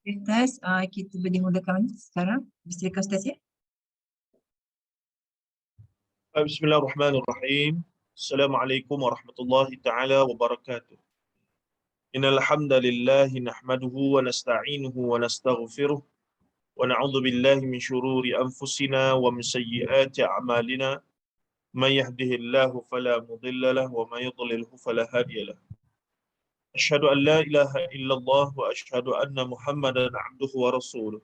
Ustaz, kita boleh mulakan sekarang. Silakan Ustaz ya. Bismillahirrahmanirrahim. Assalamualaikum warahmatullahi taala wabarakatuh. Innal hamdalillah nahmaduhu wa nasta'inuhu wa nastaghfiruh wa na'udzu billahi min shururi anfusina wa min sayyiati a'malina. May yahdihillahu fala mudilla lahu wa may yudlilhu fala hadiya lahu. Asyhadu an la ilaha illallah wa asyhadu anna Muhammadan 'abduhu wa rasuluh.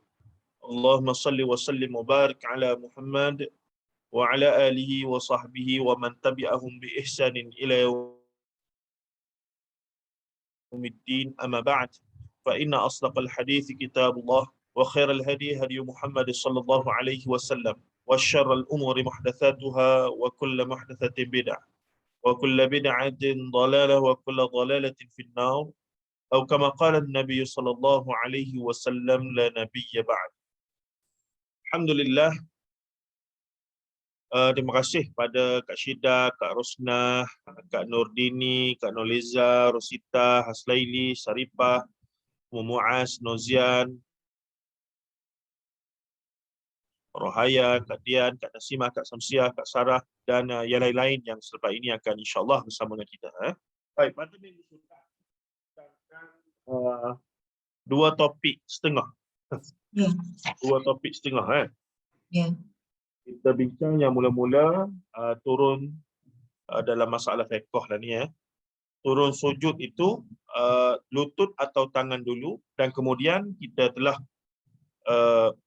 Allahumma shalli wa sallim wa barik ala Muhammad wa ala alihi wa sahbihi wa man tabi'ahum bi ihsanin ila yaumiddin, amma ba'd, fa inna asdaqal hadithi kitabullah wa khairal hadi hadi Muhammad sallallahu alaihi wasallam wa syarrul umuri muhdatsatuha wa kullu muhdatsatin bid'ah wa kullu bid'atin dhalalah wa kullu dhalalatin finnar, atau kama qala an-nabiy sallallahu alaihi wasallam, la nabiyya ba'd. Alhamdulillah. Terima kasih pada Kak Syida, Kak Rosnah, Kak Nurdini, Kak Noliza, Rosita, Haslaili, Saripah, Muaz, Nozian, Rohayan, Kak Dian, Kak Nasimah, Kak Samsiah, Kak Sarah, dan yang lain-lain yang selepas ini akan insyaAllah bersama dengan kita. Baik, pada minggu sudah kita akan 2 topik setengah. Ya. 2 topik setengah. Ya. Kita bincang yang mula-mula turun dalam masalah fiqh lah ni. Turun sujud itu lutut atau tangan dulu, dan kemudian kita telah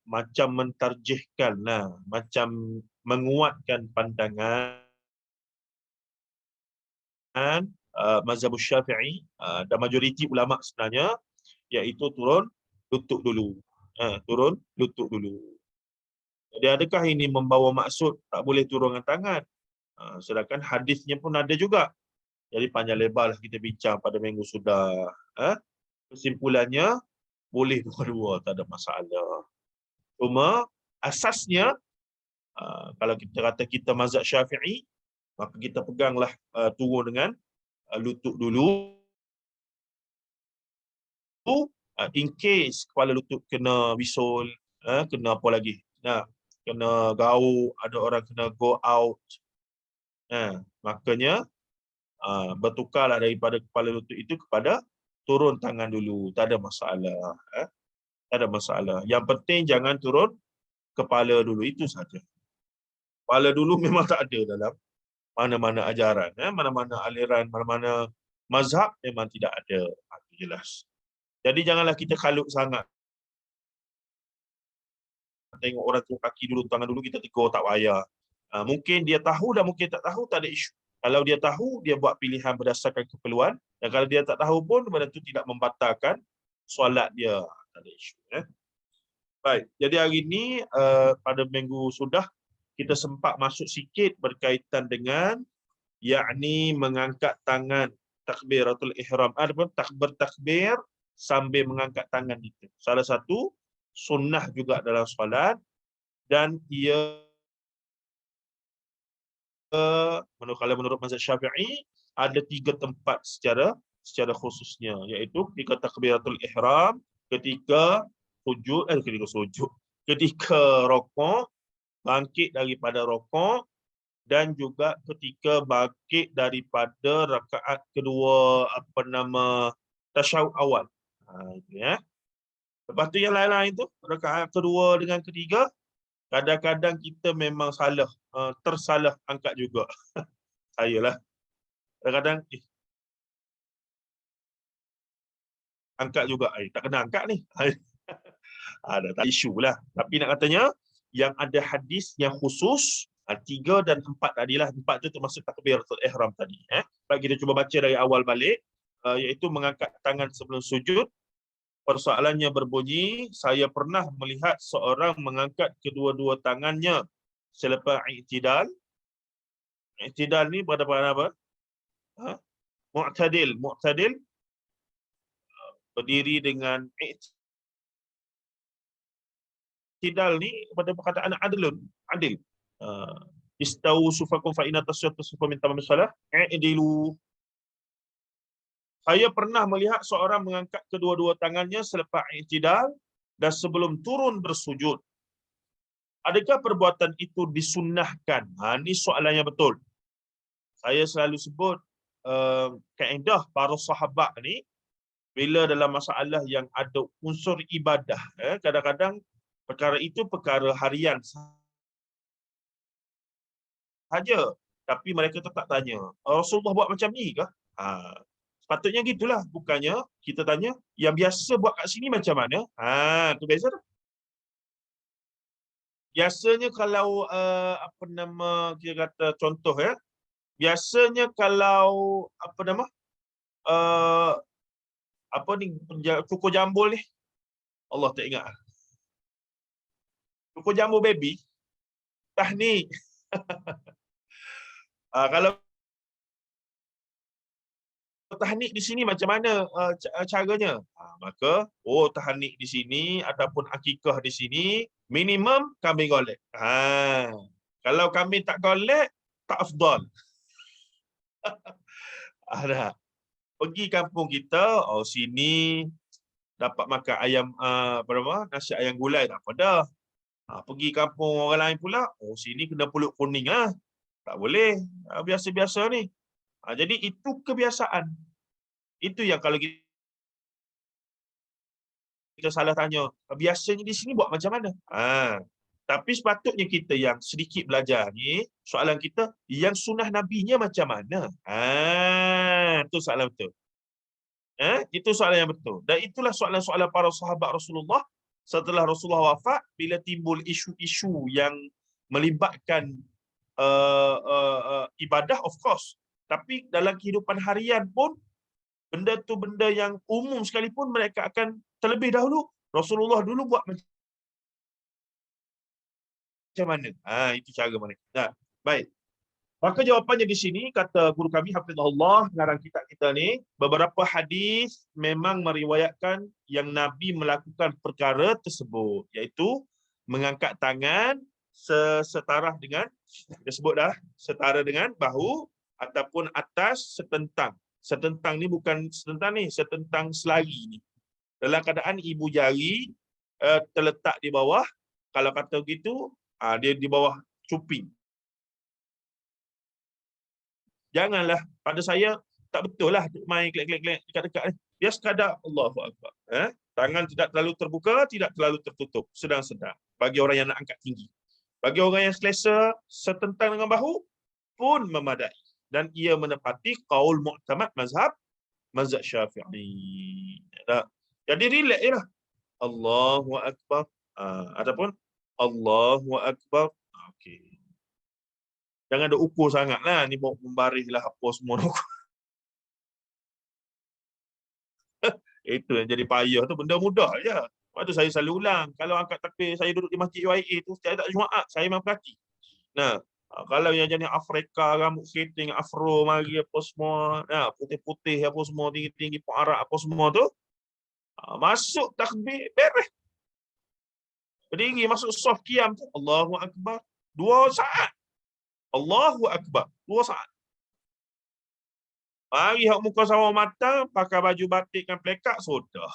macam mentarjihkan, macam menguatkan pandangan mazhab Syafi'i dan majoriti ulama sebenarnya, iaitu turun lutut dulu. Turun lutut dulu. Jadi adakah ini membawa maksud tak boleh turunkan tangan? Sedangkan hadisnya pun ada juga. Jadi panjang lebarlah kita bincang pada minggu sudah. Kesimpulannya, boleh dua-dua, tak ada masalah. Cuma asasnya, kalau kita kata kita mazhab Syafi'i, maka kita peganglah turun dengan lutut dulu. In case kepala lutut kena bisul, kena apa lagi? Kena gauk, ada orang kena go out. Makanya bertukarlah daripada kepala lutut itu kepada turun tangan dulu. Tak ada masalah. Tak ada masalah. Yang penting jangan turun kepala dulu, itu saja. Kepala dulu memang tak ada dalam mana-mana ajaran. Mana-mana aliran, mana-mana mazhab memang tidak ada. Itu jelas. Jadi janganlah kita kalut sangat. Tengok orang turun kaki dulu, tangan dulu, kita tegur, tak payah. Mungkin dia tahu dan mungkin tak tahu, tak ada isu. Kalau dia tahu, dia buat pilihan berdasarkan keperluan. Dan kalau dia tak tahu pun, benda itu tidak membatalkan solat dia. Tak ada isu. Baik, jadi hari ini pada minggu sudah kita sempat masuk sikit berkaitan dengan yakni mengangkat tangan takbiratul ihram, ataupun bertakbir sambil mengangkat tangan itu. Salah satu sunnah juga dalam solat, dan ia kalau menurut mazhab Syafi'i ada 3 tempat secara khususnya, iaitu ketika takbiratul ihram, ketika sujud, ketika rokok, bangkit daripada rokok, dan juga ketika bangkit daripada rakaat kedua, tasyahud awal. Lepas tu yang lain-lain tu, rakaat kedua dengan ketiga, kadang-kadang kita memang salah, tersalah angkat juga. Saya lah. Kadang-kadang angkat juga. Tak kena angkat ni. Ada tak isu lah. Tapi nak katanya, yang ada hadis yang khusus, 3 dan 4 tadilah. 4 tu termasuk takbiratul ihram tadi. Baik, kita cuba baca dari awal balik, iaitu mengangkat tangan sebelum sujud. Persoalannya berbunyi, saya pernah melihat seorang mengangkat kedua-dua tangannya selepas i'tidal. I'tidal ni pada apa? Mu'tadil berdiri dengan i'tidal ni pada perkataan adil. Istawu sufakum fa inna tasyatu sufa min tamam salah. I'dilu. Saya pernah melihat seorang mengangkat kedua-dua tangannya selepas i'tidal, dan sebelum turun bersujud. Adakah perbuatan itu disunnahkan? Ini soalan yang betul. Saya selalu sebut kaedah para sahabat ni, bila dalam masalah yang ada unsur ibadah, kadang-kadang perkara itu perkara harian saja, tapi mereka tetap tanya, Rasulullah buat macam ni ke? Sepatutnya gitulah, bukannya kita tanya yang biasa buat kat sini macam mana? Tu biasa tu. Biasanya kalau apa nama, kita kata contoh biasanya kalau apa nama apa ni, cukur jambul ni, Allah tak ingat. Cukur jambul baby, tahnik. Kalau tahnik di sini macam mana caranya? Maka tahnik di sini ataupun akikah di sini minimum kambing golek. Kalau kambing tak golek tak afdal. Ada. Pergi kampung kita, sini dapat makan ayam nasi ayam gulai tak apa dah. Pergi kampung orang lain pula, sini kena pulut kuning lah. Tak boleh. Biasa-biasa ni. Jadi itu kebiasaan. Itu yang kalau kita salah tanya, biasanya di sini buat macam mana? Tapi sepatutnya kita yang sedikit belajar ni, soalan kita, yang sunnah nabinya macam mana? Itu soalan betul. Itu soalan yang betul. Dan itulah soalan-soalan para sahabat Rasulullah setelah Rasulullah wafat, bila timbul isu-isu yang melibatkan ibadah, of course. Tapi dalam kehidupan harian pun, benda tu benda yang umum sekalipun, mereka akan terlebih dahulu, Rasulullah dulu buat macam mana? Itu cara mereka. Baik. Maka jawapannya di sini, kata guru kami hafizahullah, pengarang kitab kita ni, beberapa hadis memang meriwayatkan yang Nabi melakukan perkara tersebut, iaitu mengangkat tangan setara dengan, kita sebut dah, setara dengan bahu ataupun atas setentang. Setentang ni bukan setentang ni, setentang selari ni. Dalam keadaan ibu jari terletak di bawah, kalau kata begitu, dia di bawah cuping. Janganlah, pada saya tak betul lah main klik-klik dekat-dekat ni. Dia sekadar Allahu Akbar. Tangan tidak terlalu terbuka, tidak terlalu tertutup, sedang-sedang. Bagi orang yang nak angkat tinggi. Bagi orang yang selesa setentang dengan bahu pun memadai. Dan ia menepati qaul mu'tamad mazhab Syafi'i. Jadi relax je lah. Allahu Akbar. Ataupun Allahu Akbar. Okey. Jangan ada ukur sangat lah. Ni bawa membaris lah apa semua. Itu yang jadi payah tu. Benda mudah je. Lepas tu saya selalu ulang. Kalau angkat takbir, saya duduk di masjid UIA tu, saya tak Jumaat, saya memang perhati. Kalau yang jenis Afrika, rambut keriting, afro, mari apa semua, putih-putih apa semua, tinggi-tinggi, Arab apa semua tu, masuk takbir, beres. Berdiri, masuk soft qiyam tu, Allahu Akbar. 2 saat. Allahu Akbar. 2 saat. Mari hak muka sawah mata, pakai baju batik dengan plekat, sudah.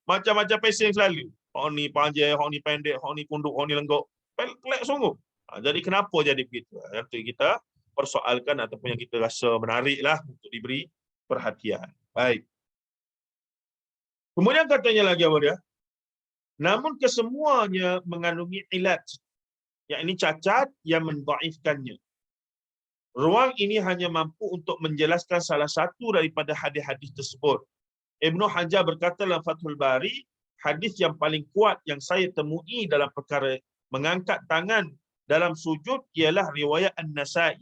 Macam-macam pesing selalu. Hak ni panjang, hak ni pendek, hak ni kunduk, hak ni lenggok. Pelak sungguh. Jadi kenapa jadi begitu? Yang tu kita persoalkan ataupun yang kita rasa menariklah untuk diberi perhatian. Baik. Kemudian katanya lagi apa dia? Namun kesemuanya mengandungi ilat, yakni cacat yang mendhaifkannya. Ruang ini hanya mampu untuk menjelaskan salah satu daripada hadis-hadis tersebut. Ibnu Hajar berkata dalam Fathul Bari, hadis yang paling kuat yang saya temui dalam perkara mengangkat tangan dalam sujud ialah riwayat An-Nasa'i.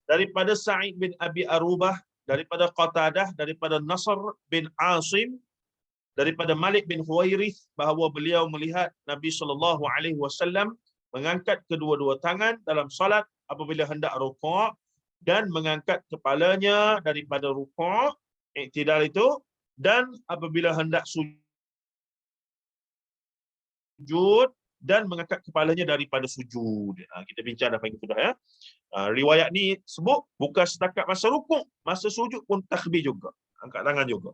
Daripada Sa'id bin Abi Arubah, daripada Qatadah, daripada Nasr bin Asim, daripada Malik bin Huwairith, bahawa beliau melihat Nabi SAW mengangkat kedua-dua tangan dalam salat apabila hendak rukuk dan mengangkat kepalanya daripada rukuk, iktidal itu, dan apabila hendak sujud dan mengangkat kepalanya daripada sujud. Kita bincang dah pagi sudah ya. Riwayat ni sebut bukan setakat masa rukuk, masa sujud pun takbir juga. angkat tangan juga.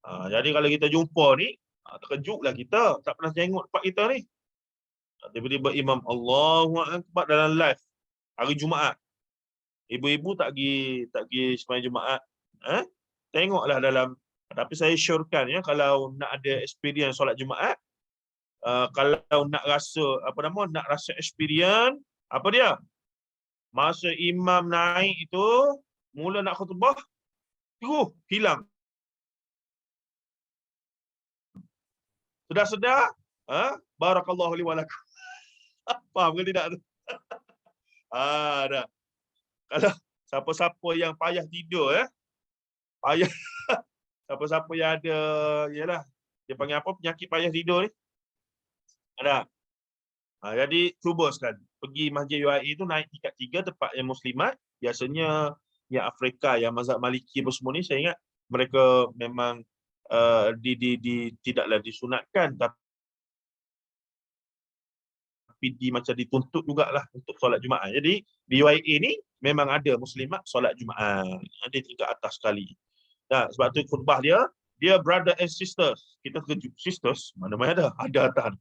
Jadi kalau kita jumpa ni, terkejutlah kita, tak pernah tengok tempat kita ni. Tiba-tiba imam Allahu Akbar dalam live hari Jumaat. Ibu-ibu tak pergi sembahyang Jumaat. Tengoklah dalam, tapi saya syorkan ya, kalau nak ada experience solat Jumaat, kalau nak rasa nak rasa experience, apa dia? Masa imam naik itu, mula nak khutbah, hilang. Sedar-sedar, barakallahu li wa lakum. Faham ke tidak tu? Dah. Kalau siapa-siapa yang payah tidur payah siapa-siapa yang ada, yalah, dia panggil apa, penyakit payah tidur ni. Ada. Jadi cuba sekali pergi Masjid UAE tu, naik tingkat 3 tempat yang muslimat. Biasanya yang Afrika, yang mazhab Maliki apa semua ni, saya ingat mereka memang tidaklah disunatkan, tapi macam dituntut jugalah untuk solat Jumaat. Jadi di UAE ni memang ada muslimat solat Jumaat, ada tingkat atas sekali. Sebab tu khutbah dia brother and sisters. Kita terkejut, sisters mana-mana ada atas.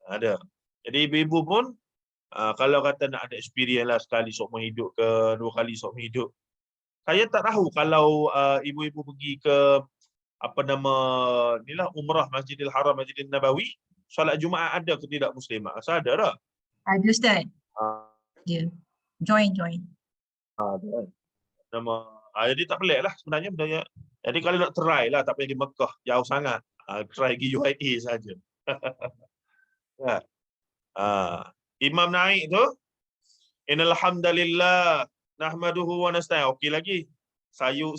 Ada. Jadi ibu-ibu pun kalau kata nak ada experience lah, sekali seumur hidup ke 2 kali seumur hidup. Saya tak tahu kalau ibu-ibu pergi ke inilah umrah Masjidil Haram, Masjidil Nabawi, solat Jumaat ada ke tidak muslimat? Asal ada tak? Ada Ustaz. Ya. Join. Jadi tak pelik lah sebenarnya budaya. Jadi kalau nak try lah, tak payah pergi Mekah, jauh sangat. Try pergi UAE saja. Imam naik tu, innal hamdalillah nahmaduhu wa nasta'in. Okey lagi. Sayuk.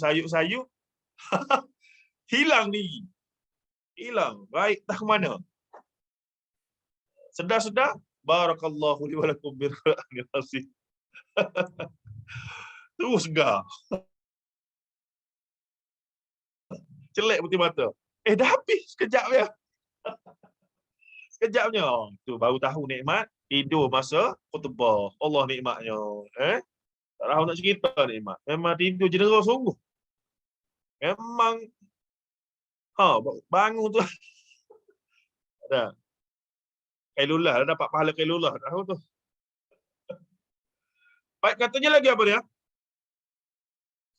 Hilang ni. Hilang. Baik dah ke mana? Sedar-sedar, barakallahu li wa lakum bil Qur'anil azim. Terus segar. Celek putih mata. Dah habis sekejap ya. Sekejapnya. Tu baru tahu nikmat tidur masa khutbah. Allah nikmatnya. Tak tahu nak cerita nikmat. Memang tidur cedera sungguh. Memang bangun tu. Ada. Kailullah, dapat pahala kailullah. Tahu tu. Baik, katanya lagi apa dia?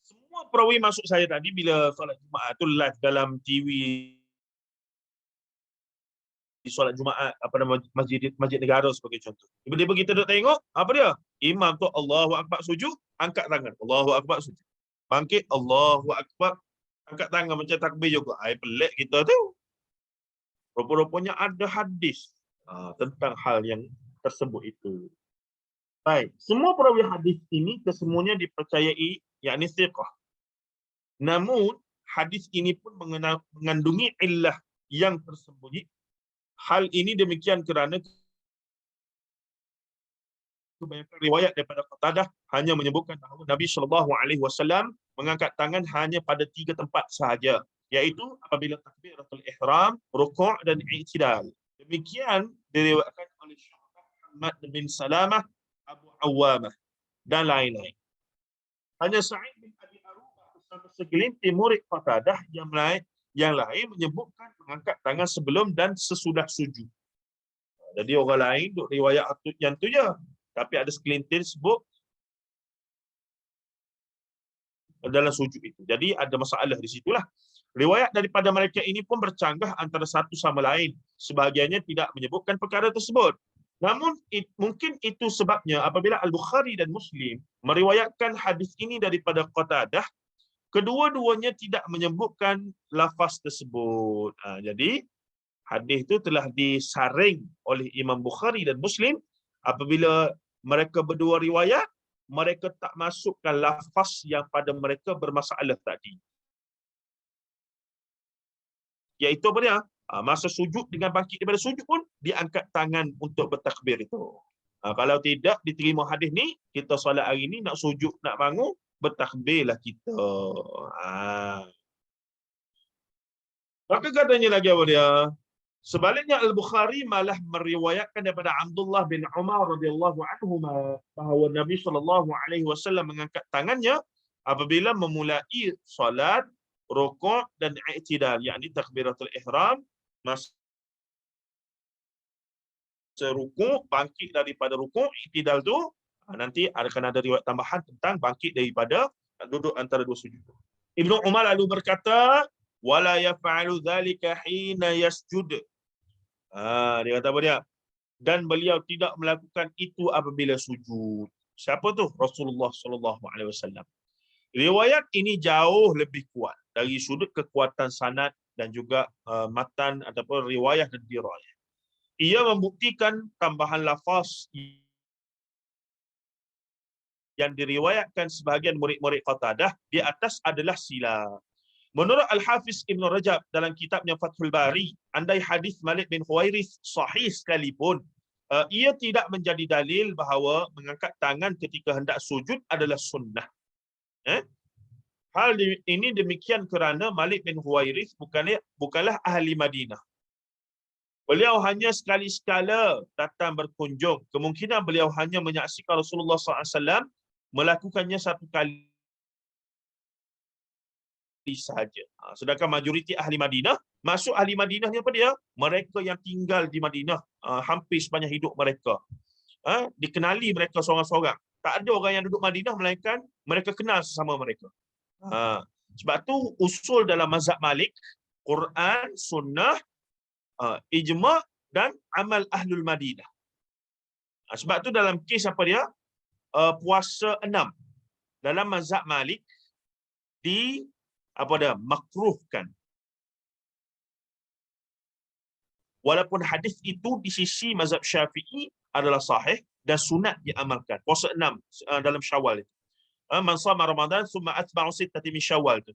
Semua perawi masuk saya tadi bila solat Jumaat tu live dalam TV, solat Jumaat masjid negara sebagai contoh. Tiba-tiba kita duk tengok apa dia? Imam tu Allahu Akbar sujud, angkat tangan. Allahu Akbar sujud. Bangkit, Allahu Akbar, angkat tangan macam takbir juga. Pelik kita tu. Rupa-rupanya ada hadis tentang hal yang tersebut itu. Baik, semua perawi hadis ini kesemuanya dipercayai yakni thiqah. Namun hadis ini pun mengandungi illah yang tersembunyi. Hal ini demikian kerana kebanyakan riwayat daripada Qatadah hanya menyebutkan bahawa Nabi SAW mengangkat tangan hanya pada 3 tempat sahaja, iaitu apabila takbiratul ihram, rukuk' dan i'tidal. Demikian diriwayatkan oleh Syekh Muhammad bin Salamah, Abu Awwamah dan lain-lain. Hanya Sa'id bin Abi Arubah bersama segelintir murid Qatadah yang lain menyebutkan mengangkat tangan sebelum dan sesudah sujud. Jadi orang lain duk riwayat yang tu je, tapi ada segelintir sebut dalam sujud itu. Jadi ada masalah di situlah. Riwayat daripada mereka ini pun bercanggah antara satu sama lain. Sebahagiannya tidak menyebutkan perkara tersebut. Namun mungkin itu sebabnya apabila Al-Bukhari dan Muslim meriwayatkan hadis ini daripada Qatadah, kedua-duanya tidak menyebutkan lafaz tersebut. Jadi hadis itu telah disaring oleh Imam Bukhari dan Muslim. Apabila mereka berdua riwayat, mereka tak masukkan lafaz yang pada mereka bermasalah tadi. Iaitu apa dia? Masa sujud dengan bangkit daripada sujud pun diangkat tangan untuk bertakbir itu. Kalau tidak diterima hadis ni, kita solat hari ni nak sujud, nak bangun, bertakbirlah kita. Maka katanya lagi apa dia? Sebaliknya Al-Bukhari malah meriwayatkan daripada Abdullah bin Umar radhiyallahu anhuma bahawa Nabi SAW mengangkat tangannya apabila memulai solat rukuk dan i'tidal, yakni takbiratul ihram, masa rukuk, bangkit daripada rukuk, i'tidal tu nanti akan ada riwayat tambahan tentang bangkit daripada duduk antara dua sujud. Ibnu Umar lalu berkata, wala yaf'alu dzalika hina yasjud. Dia kata apa dia? Dan beliau tidak melakukan itu apabila sujud. Siapa tu? Rasulullah sallallahu alaihi wasallam. Riwayat ini jauh lebih kuat dari sudut kekuatan sanad dan juga matan ataupun riwayat dan dirayah. Ia membuktikan tambahan lafaz yang diriwayatkan sebahagian murid-murid Qatadah di atas adalah silap. Menurut Al-Hafiz Ibn Rajab dalam kitabnya Fathul Bari, andai hadis Malik bin Huwairith sahih sekalipun, ia tidak menjadi dalil bahawa mengangkat tangan ketika hendak sujud adalah sunnah. Hal ini demikian kerana Malik bin Huwairith bukanlah ahli Madinah. Beliau hanya sekali-sekala datang berkunjung. Kemungkinan beliau hanya menyaksikan Rasulullah SAW melakukannya satu kali sahaja. Sedangkan majoriti ahli Madinah, masuk ahli Madinah ni apa dia? Mereka yang tinggal di Madinah hampir sepanjang hidup mereka. Dikenali mereka seorang-seorang. Tak ada orang yang duduk Madinah melainkan mereka kenal sesama mereka. Sebab tu usul dalam mazhab Malik, Quran, sunnah, ijma' dan amal ahlul Madinah. Sebab tu dalam kes apa dia? Puasa 6. Dalam mazhab Malik makruhkan. Walaupun hadis itu di sisi mazhab Syafi'i adalah sahih dan sunat diamalkan. Puasa 6 dalam Syawal itu. Man shama Ramadan thumma atba'u sittati min Syawal tu.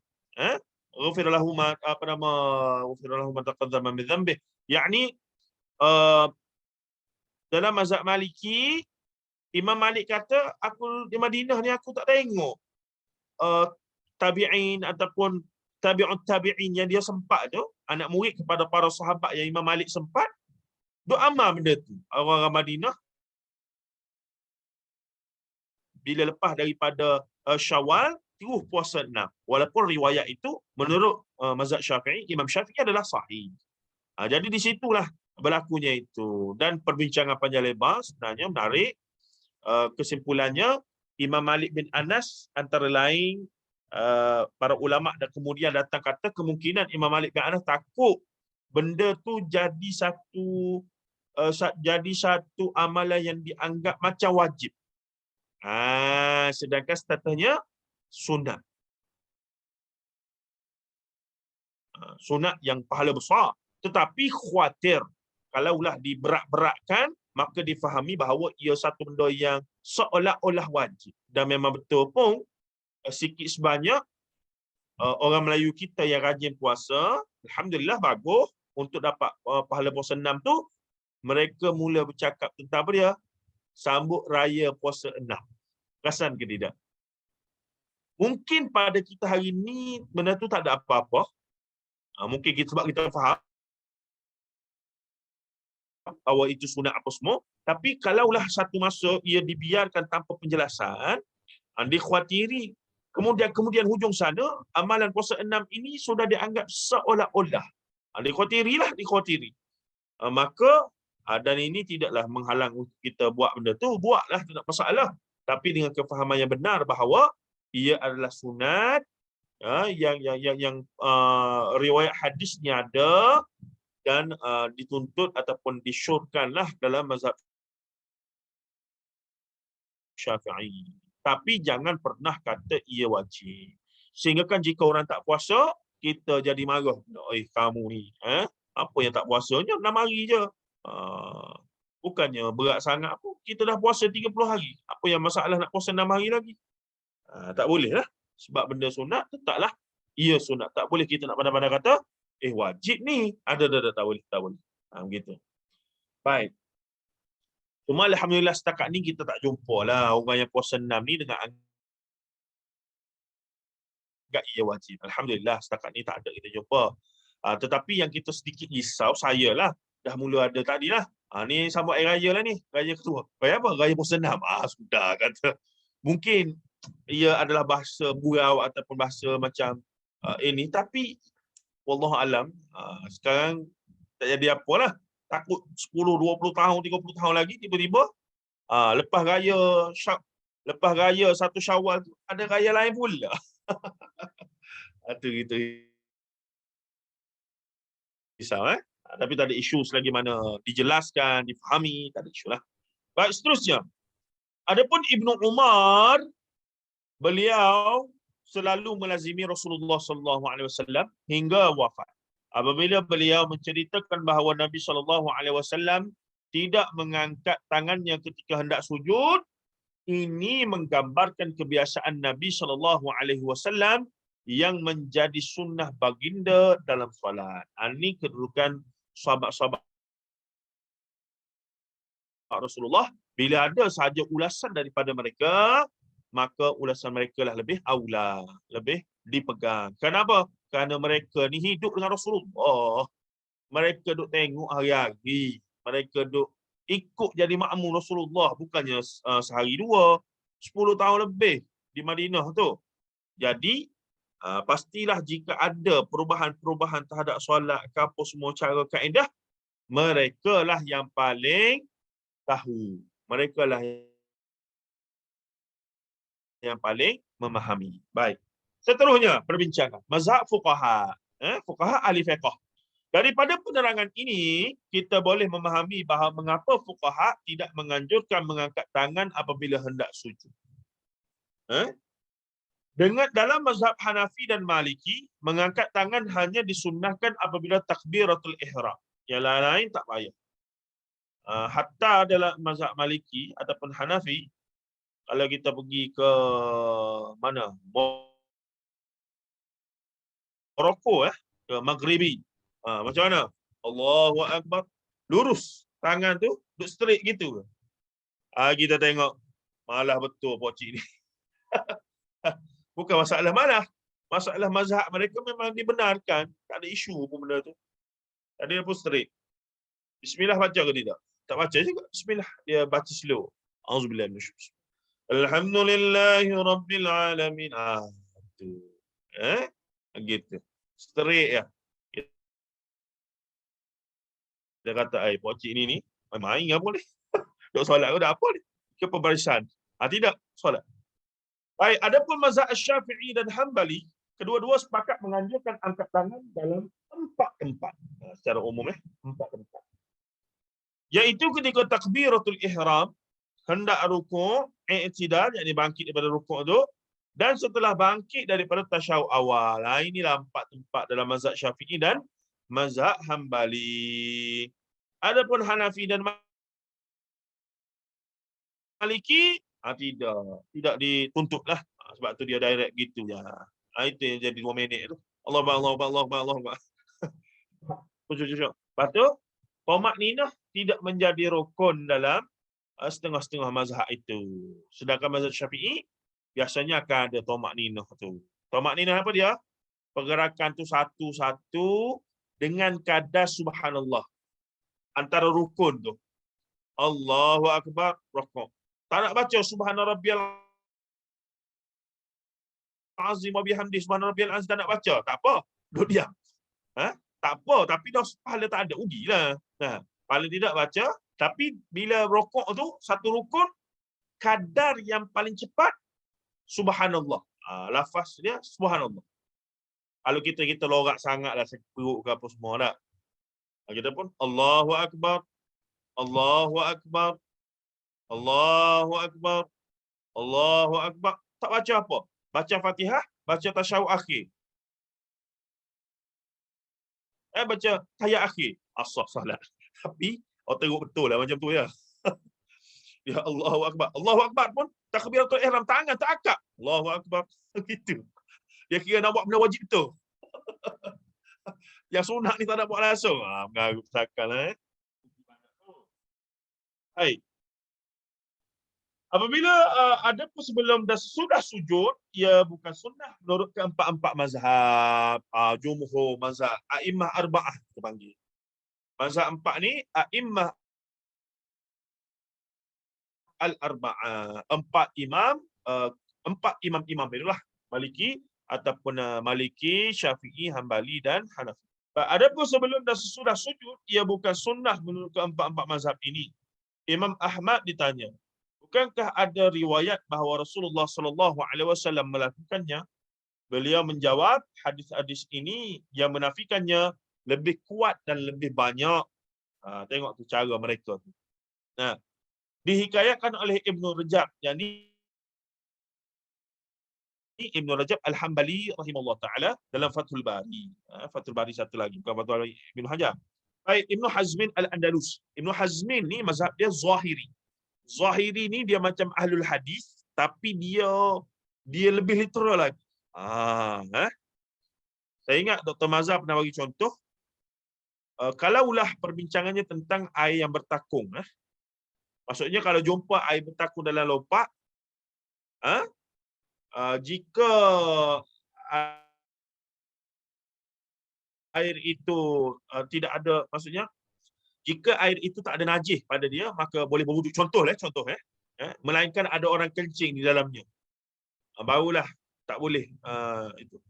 Ghufira lahu ma taqaddama min dhanbih. Yakni dalam mazhab Maliki, Imam Malik kata, aku di Madinah ni aku tak tengok tabi'in ataupun tabi'ut tabi'in yang dia sempat tu, anak murid kepada para sahabat yang Imam Malik sempat, duk amal benda tu. Orang-orang Madinah bila lepas daripada Syawal terus puasa 6. Walaupun riwayat itu menurut mazhab Syafi'i, Imam Syafi'i adalah sahih. Jadi di situlah berlakunya itu. Dan perbincangan panjang lebar sebenarnya menarik. Kesimpulannya, Imam Malik bin Anas antara lain para ulama dan kemudian datang kata kemungkinan Imam Malik bin Anas takut benda tu jadi satu amalan yang dianggap macam wajib. Sedangkan statusnya sunat. Sunat yang pahala besar. Tetapi khawatir kalaulah diberat-beratkan, maka difahami bahawa ia satu benda yang seolah-olah wajib. Dan memang betul pun, sikit sebanyak orang Melayu kita yang rajin puasa, alhamdulillah bagus, untuk dapat pahala puasa 6 tu, mereka mula bercakap tentang apa dia? Sambut raya puasa 6. Perasan ke tidak? Mungkin pada kita hari ini benda tu tak ada apa-apa. Mungkin sebab kita faham bahawa itu sunat apa semua. Tapi kalaulah satu masa ia dibiarkan tanpa penjelasan, dikhawatiri kemudian hujung sana amalan puasa 6 ini sudah dianggap seolah-olah. Dikhawatiri. Maka dan ini tidaklah menghalang kita buat benda tu, buatlah, tidak masalah. Tapi dengan kefahaman yang benar bahawa ia adalah sunat, yang riwayat hadisnya ada dan dituntut ataupun disyorkanlah dalam mazhab Syafi'i. Tapi jangan pernah kata ia wajib. Sehingga kan jika orang tak puasa, kita jadi marah. Kamu ni, apa yang tak puasanya 6 hari je. Bukannya berat sangat pun. Kita dah puasa 30 hari. Apa yang masalah nak puasa 6 hari lagi? Tak boleh lah. Sebab benda sunat, tetaplah ia sunat. Tak boleh kita nak pandai-pandai kata, wajib ni. Tak boleh. Begitu. Baik. Cuma alhamdulillah setakat ni kita tak jumpa lah orang yang puasa 6 ni dengan anggap ia wajib. Alhamdulillah setakat ni tak ada kita jumpa. Tetapi yang kita sedikit risau, saya lah, dah mula ada tadi lah. Ni sambut air raya lah ni. Raya ketua. Raya apa? Raya puasa 6. Sudah kata. Mungkin ia adalah bahasa gurau ataupun bahasa macam ini, tapi wallahu alam, sekarang tak jadi apalah. Takut 10, 20 tahun, 30 tahun lagi tiba-tiba lepas raya lepas raya 1 Syawal tu ada raya lain pula. Itu gitu risau tapi tak ada isu selagi mana dijelaskan, difahami, tak ada isu lah. Baik, seterusnya. Adapun Ibnu Umar, beliau selalu melazimi Rasulullah sallallahu alaihi wasallam hingga wafat. Apabila beliau menceritakan bahawa Nabi sallallahu alaihi wasallam tidak mengangkat tangannya ketika hendak sujud, ini menggambarkan kebiasaan Nabi sallallahu alaihi wasallam yang menjadi sunnah baginda dalam solat. Ini kedudukan sahabat-sahabat Rasulullah. Bila ada sahaja ulasan daripada mereka, maka ulasan mereka lah lebih aula, lebih dipegang. Kenapa? Kerana mereka ni hidup dengan Rasulullah. Mereka duk tengok hari-hari. Mereka duk ikut jadi makmum Rasulullah. Bukannya sehari dua, 10 tahun lebih di Madinah tu. Jadi, pastilah jika ada perubahan-perubahan terhadap solat ke apa semua cara kaedah, mereka lah yang paling tahu. Mereka lah yang paling memahami. Baik. Seterusnya perbincangan mazhab fuqaha, fuqaha ahli fiqh. Daripada penerangan ini kita boleh memahami bahawa mengapa fuqaha tidak menganjurkan mengangkat tangan apabila hendak sujud. Dengan dalam mazhab Hanafi dan Maliki, mengangkat tangan hanya disunnahkan apabila takbiratul ihram. Yang lain tak payah. Hatta dalam mazhab Maliki ataupun Hanafi, kalau kita pergi ke mana? Morocco ke Maghribi. Macam mana? Allahu Akbar. Lurus. Tangan tu duduk straight gitu. Kita tengok malah betul Pak Cik ni. Bukan masalah malah. Masalah mazhab mereka memang dibenarkan. Tak ada isu pun benda tu. Tadi dia pun straight. Bismillah baca ke tidak? Tak baca juga. Bismillah. Dia baca slow. Auzubillah minasyaitanir rajim. Alhamdulillahi rabbil alamin. Tu. Gitu. Straight ya. Dia kata, Pak Cik ni main apa ni? Duk solat ke dah apa ni? Ke pembarisan? Tidak, solat. Baik, adapun mazhab Syafi'i dan Hanbali, kedua-dua sepakat menganjurkan angkat tangan dalam 4 tempat. Secara umum 4 tempat. Iaitu ketika takbiratul ihram, hendak rukuk, i'tidal, yakni bangkit daripada rukuk tu, dan setelah bangkit daripada tasyahud awal. Inilah 4 tempat dalam mazhab Syafi'i dan mazhab Hanbali. Adapun Hanafi dan Maliki, tidak dituntutlah. Sebab tu dia direct gitu je. Itu yang jadi 2 minit tu. Allah Akbar. Lepas tu, Tomakninah tidak menjadi rukun dalam setengah-setengah mazhab itu. Sedangkan mazhab Syafi'i, biasanya akan ada Tomakninah tu. Tomakninah apa dia? Pergerakan tu satu-satu dengan kadar subhanallah. Antara rukun tu. Allahu Akbar, rukuk. Tak nak baca subhana rabbiyal azim wa bihamdi, subhana rabbiyal azim, tak nak baca. Tak apa. Duduk diam. Tak apa. Tapi dah pahala tak ada. Ugilah. Paling tidak baca. Tapi bila rukuk tu, satu rukun, kadar yang paling cepat, subhanallah. Lafaz dia, subhanallah. Kalau kita lorak sangatlah perut ke apa semua tak. Kita pun Allahu Akbar. Allahu Akbar. Allahu Akbar. Allahu Akbar. Tak baca apa? Baca Fatihah, baca tasyahud akhir. Baca tahiyat akhir. As-sah salat. Tapi orang tengok betul lah macam tu ya. Ya Allahu Akbar. Allahu Akbar pun takbiratul ihram, tangan tak akak. Allahu Akbar. Gitu. Dia kira nak buat benda wajib tu. Yang sunat ni tak nak buat langsung. Mengarut sakal Hai. Apabila ada pun sebelum dah sudah sujud, ia bukan sunnah menurut keempat-empat mazhab. Jumhur mazhab a'immah arba'ah kita panggil. Mazhab 4 ni a'immah al-arba'ah. 4 imam itulah. Maliki, ataupun Maliki, Syafi'i, Hambali dan Hanafi. Adapun sebelum dan sesudah sujud, ia bukan sunnah menurut keempat-empat mazhab ini. Imam Ahmad ditanya, bukankah ada riwayat bahawa Rasulullah SAW melakukannya? Beliau menjawab, hadis-hadis ini yang menafikannya lebih kuat dan lebih banyak. Tengok tu cara mereka tu. Nah, dihikayatkan oleh Ibn Rajab, yakni Ibn Rajab Al-Hambali rahimahullah ta'ala dalam Fathul Bari. Fathul Bari satu lagi, bukan Fathul Bari Ibn Hajar. Baik, Ibn Hazmin Al-Andalus. Ibn Hazmin ni mazhab dia Zahiri. Zahiri ni dia macam ahlul hadis, tapi dia lebih literal lagi. Saya ingat Dr. Mazhar pernah bagi contoh, kalaulah perbincangannya tentang air yang bertakung, maksudnya kalau jumpa air bertakung dalam lopak, jika air itu tidak ada, maksudnya jika air itu tak ada najis pada dia, maka boleh berwuduk. Contoh, melainkan ada orang kencing di dalamnya, barulah tak boleh itu.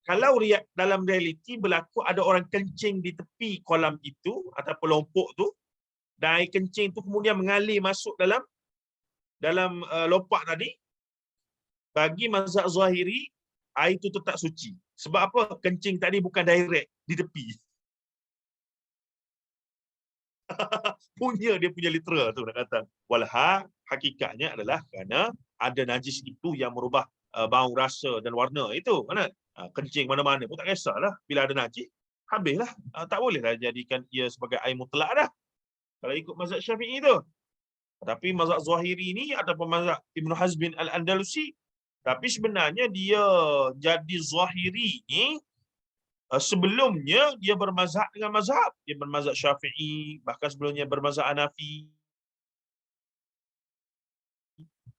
Kalau dalam realiti berlaku ada orang kencing di tepi kolam itu atau pelompok tu, dan air kencing tu kemudian mengalir masuk dalam lopak tadi, bagi mazhab Zahiri, air itu tetap suci. Sebab apa? Kencing tadi bukan direct di tepi. Dia punya literal tu nak kata. Walha hakikatnya adalah kerana ada najis itu yang merubah bau, rasa dan warna itu. Mana? Kencing mana-mana pun tak kisahlah. Bila ada najis, habislah. Tak bolehlah jadikan ia sebagai air mutlak dah. Kalau ikut mazhab Syafi'i tu. Tapi mazhab Zahiri ni ataupun mazhab Ibn Hazmin Al-Andalusi, tapi sebenarnya dia jadi Zahiri ni sebelumnya dia bermazhab dengan mazhab. Dia bermazhab Syafi'i, bahkan sebelumnya bermazhab Hanafi.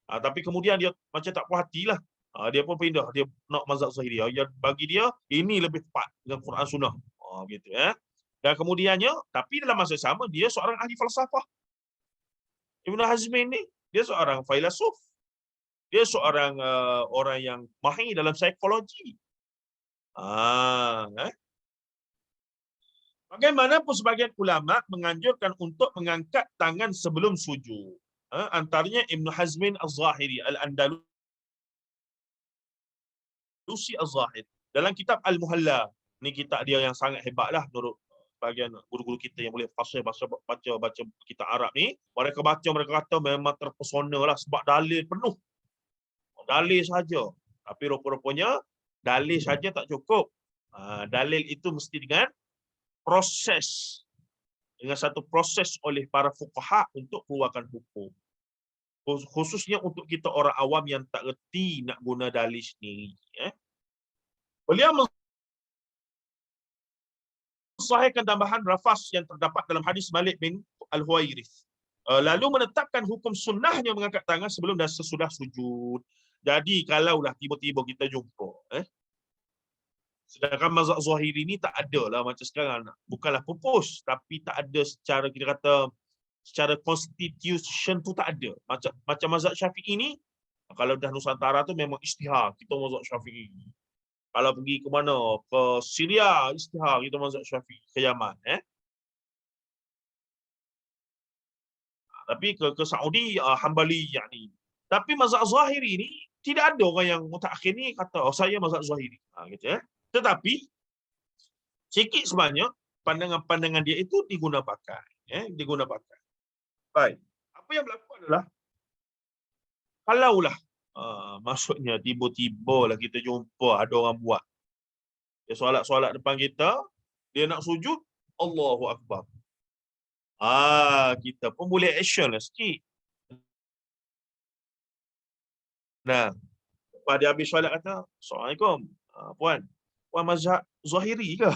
Tapi kemudian dia macam tak puas hatilah. Dia pun pindah, dia nak mazhab Zahiri. Bagi dia ini lebih tepat dengan Quran Sunnah. Gitu Dan kemudiannya, tapi dalam masa sama dia seorang ahli falsafah. Ibn Hazmin ni dia seorang filosof. Dia seorang orang yang mahir dalam psikologi. Bagaimanapun sebagian ulama menganjurkan untuk mengangkat tangan sebelum sujud. Antaranya Ibn Hazmin Al-Zahiri Al-Andalusi Al-Zahir. Dalam kitab Al-Muhalla, ni kitab dia yang sangat hebatlah menurut bagian guru-guru kita yang boleh fasih baca kitab Arab ni. Mereka kata memang terpesona lah sebab dalil penuh. Dalil saja. Tapi rupa-rupanya dalil saja tak cukup. Dalil itu mesti dengan proses. Dengan satu proses oleh para fuqaha untuk keluarkan hukum. Khususnya untuk kita orang awam yang tak reti nak guna dalil sendiri. Beliau mensahihkan tambahan rafas yang terdapat dalam hadis Malik bin Al-Huwairith. Lalu menetapkan hukum sunnahnya mengangkat tangan sebelum dan sesudah sujud. Jadi kalaulah tiba-tiba kita jumpa, sedangkan mazhab Zahiri ni tak ada lah macam sekarang. Bukanlah pupus, tapi tak ada secara kita kata secara constitution tu tak ada. Macam mazhab Syafi'i ni, kalau dah Nusantara tu memang istihar kita mazhab Syafi'i. Kalau pergi ke mana? Ke Syria, istihar kita mazhab Syafi'i. Ke Yaman. Tapi ke Saudi, Hambali yakni. Tapi mazhab Zahiri ni, tidak ada orang yang mutakhir ni kata, saya mazhab Zahiri. Gitu. Tetapi, sikit sebanyak, pandangan-pandangan dia itu diguna pakai. Diguna pakai. Baik. Apa yang berlaku adalah, kalaulah, maksudnya tiba-tiba lah kita jumpa ada orang buat. Dia solat depan kita, dia nak sujud, Allahu Akbar. Kita pun boleh action lah sikit. Nah, lepas dia habis solat kata, Assalamualaikum, puan mazhab Zahiri ke?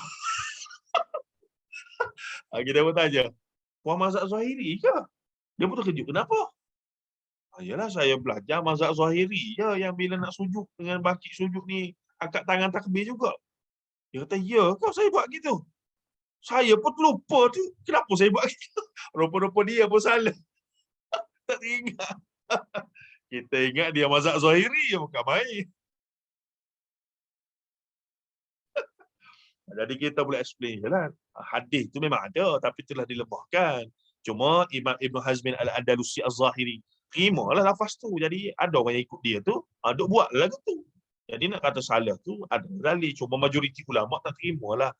Kita pun tanya, puan mazhab Zahiri ke? Dia pun terkejut, kenapa? Yalah, saya belajar mazhab Zahiri je yang bila nak sujud dengan baki sujud ni angkat tangan takbir juga. Dia kata, ya kau saya buat gitu. Saya pun lupa tu, kenapa saya buat gitu? Rupa-rupa dia pun salah. Tak ingat. Kita ingat dia mazhab Zahiri je, bukan main. Jadi kita boleh explain je lah. Hadis tu memang ada tapi telah dilemahkan. Cuma Imam Ibn Hazmin Al-Andalusi Az-Zahiri terimalah lafaz tu. Jadi ada orang yang ikut dia tu, duk buat lagu tu. Jadi nak kata salah tu ada kali. Cuma majoriti ulama tak terima lah.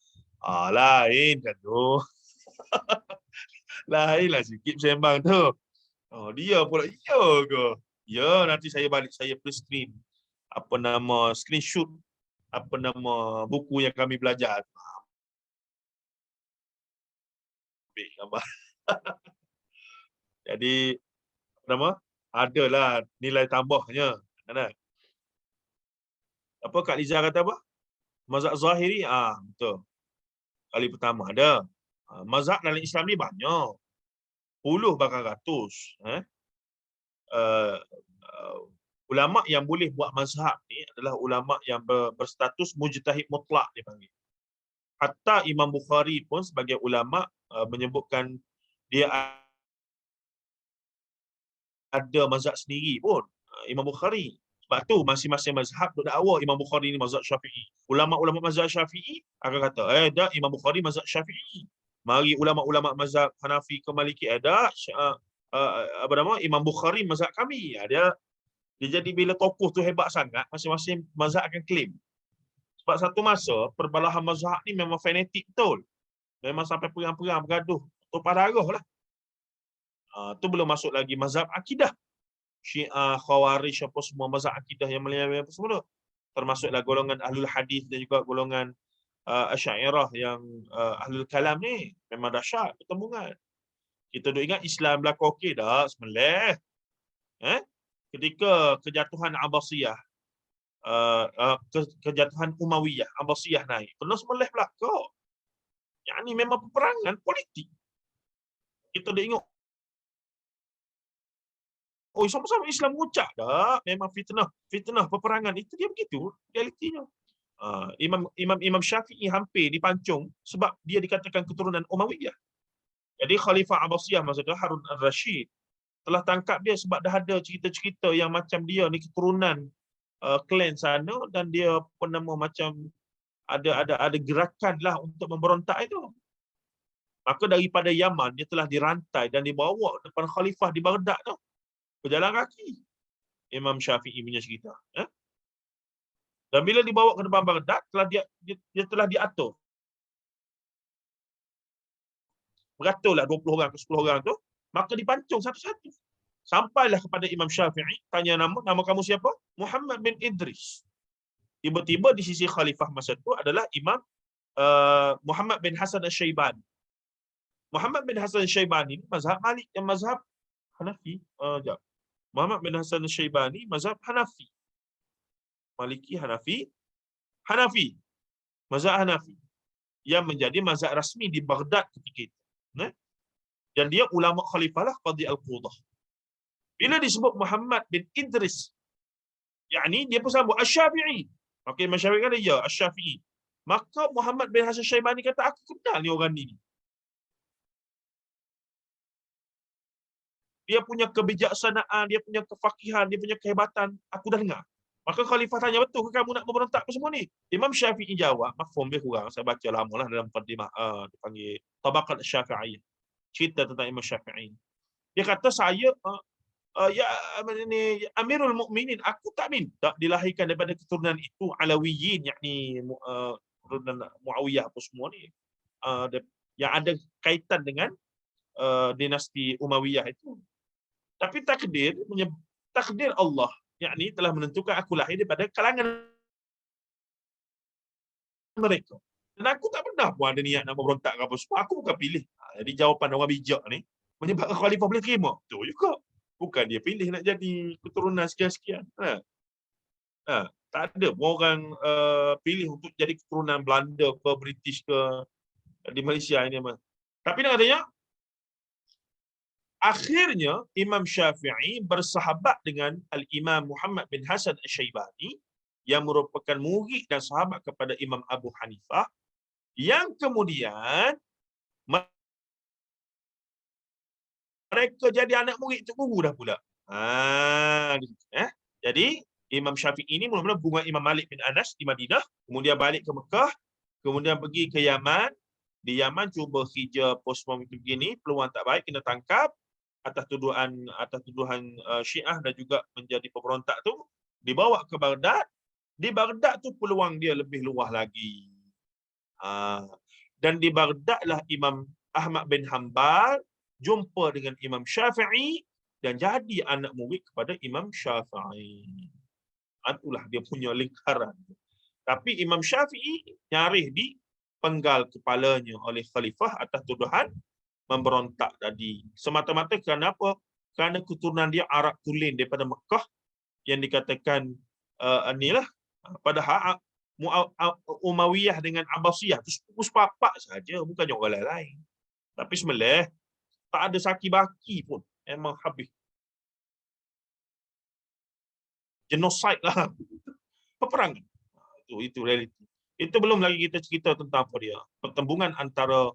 Lain kan tu. Lainlah sikit sembang tu. Dia pula ya ke? Ya, nanti saya balik, saya print screen. Apa nama, screenshot apa nama buku yang kami belajar. Ambil gambar. Jadi apa nama? Adalah nilai tambahnya. Kan? Apa Kak Liza kata apa? Mazhab Zahiri, betul. Kali pertama ada. Mazhab dalam Islam ni banyak. Puluh bahkan ratus. Ulama yang boleh buat mazhab ni adalah ulama yang berstatus mujtahid mutlak dipanggil. Hatta Imam Bukhari pun sebagai ulama menyebutkan dia ada mazhab sendiri pun. Imam Bukhari. Sebab tu masing-masing mazhab duk dakwa Imam Bukhari ni mazhab Syafi'i. Ulama-ulama mazhab Syafi'i akan kata, dah Imam Bukhari mazhab Syafi'i. Mari ulama-ulama mazhab Hanafi ke Maliki apa nama Imam Bukhari mazhab kami. Dia jadi bila tokoh tu hebat sangat, masing-masing mazhab akan claim. Sebab satu masa perbalahan mazhab ni memang fanatik betul. Memang sampai perang-perang bergaduh. Tumpah darah lah. Tu belum masuk lagi mazhab akidah. Syiah, Khawarij, apa semua mazhab akidah yang melayu apa semua tu. Termasuklah golongan Ahlul Hadis dan juga golongan Asy'ariyah yang Ahlul Kalam ni. Memang dahsyat pertembungan. Kita duk ingat Islam berlaku okey dah, semelih. Ketika kejatuhan Abbasiyah, kejatuhan Umayyah, Abbasiyah naik. Kena semelih belaka. Yang ni memang peperangan politik. Kita dah ingat, sama-sama Islam ngucap dah. Memang fitnah peperangan. Itu dia begitu realitinya. Imam Syafi'i hampir dipancung sebab dia dikatakan keturunan Umayyah. Jadi Khalifah Abbasiyah masa tu Harun al-Rashid telah tangkap dia sebab dah ada cerita-cerita yang macam dia ni keturunan klan sana dan dia apa nama macam ada gerakan lah untuk memberontak itu. Maka daripada Yaman dia telah dirantai dan dibawa depan khalifah di Baghdad tu. Berjalan kaki. Imam Syafi'i punya cerita. Dan bila dibawa ke depan Baghdad, dia telah diatur. Beraturlah 20 orang ke 10 orang tu, maka dipancung satu-satu. Sampailah kepada Imam Syafi'i, tanya nama kamu siapa? Muhammad bin Idris. Tiba-tiba di sisi khalifah masa itu adalah Imam Muhammad bin Hasan al-Syaibani. Muhammad bin Hasan al-Syaibani mazhab Malik, yang mazhab Hanafi. Muhammad bin Hasan al-Syaibani mazhab Hanafi. Maliki, Hanafi. Mazhab Hanafi. Yang menjadi mazhab rasmi di Baghdad ketika itu. Dan dia ulama khalifah lah, Qadhi al-Qudah. Bila disebut Muhammad bin Idris, yakni dia pun sambut Asy-Syafi'i. Maka Imam Syafi'i kata, ya Asy-Syafi'i. Maka Muhammad bin Hasan Syaibani kata, aku kenal ni orang ni. Dia punya kebijaksanaan, dia punya kefakihan, dia punya kehebatan, aku dah dengar. Maka khalifah tanya, betul ke kamu nak memberontak apa semua ni? Imam Syafi'i jawab, mafhum dia kurang, saya baca lama lah dalam muqaddimah, dipanggil Tabaqat Syafi'iyah. Cerita tentang Imam Syafi'i. Dia kata, saya Amirul Mukminin, aku tak minta dilahirkan daripada keturunan itu Alawiyin, yakni keturunan Muawiyah apa semua ni, yang ada kaitan dengan dinasti Umayyah itu. Tapi takdir Allah, yakni telah menentukan aku lahir daripada kalangan mereka. Dan aku tak pernah pun ada niat nak memberontak ke apa semua. Aku bukan pilih. Jadi jawapan orang bijak ni menyebabkan khalifah boleh terima. Betul juga. Bukan dia pilih nak jadi keturunan sekian-sekian. Tak ada orang pilih untuk jadi keturunan Belanda ke British ke di Malaysia ini. Tapi nak katanya, akhirnya Imam Syafi'i bersahabat dengan Al-Imam Muhammad bin Hasan Al-Syaibani yang merupakan murid dan sahabat kepada Imam Abu Hanifah, yang kemudian mereka jadi anak murid Tok Guru dah pula. Jadi Imam Syafi'i ini mula-mula bunga Imam Malik bin Anas di Madinah, kemudian balik ke Mekah, kemudian pergi ke Yaman. Di Yaman cuba hijrah pos-pos begini, peluang tak baik, kena tangkap atas tuduhan Syiah dan juga menjadi pemberontak tu, dibawa ke Baghdad. Di Baghdad tu peluang dia lebih luas lagi. Dan di Baghdad lah Imam Ahmad bin Hanbal jumpa dengan Imam Syafi'i dan jadi anak murid kepada Imam Syafi'i. Itulah dia punya lingkaran. Tapi Imam Syafi'i nyaris dipenggal kepalanya oleh khalifah atas tuduhan memberontak tadi. Semata-mata kerana apa? Kerana keturunan dia Arab Tulen daripada Mekah yang dikatakan inilah padahal Umayyah dengan Abbasiyah itu sepupu sepapak saja, bukannya orang lain. Tapi semelih tak ada saki baki pun, memang habis. Genosid lah. Peperangan. Itu realiti. Itu belum lagi kita cerita tentang apa dia. Pertembungan antara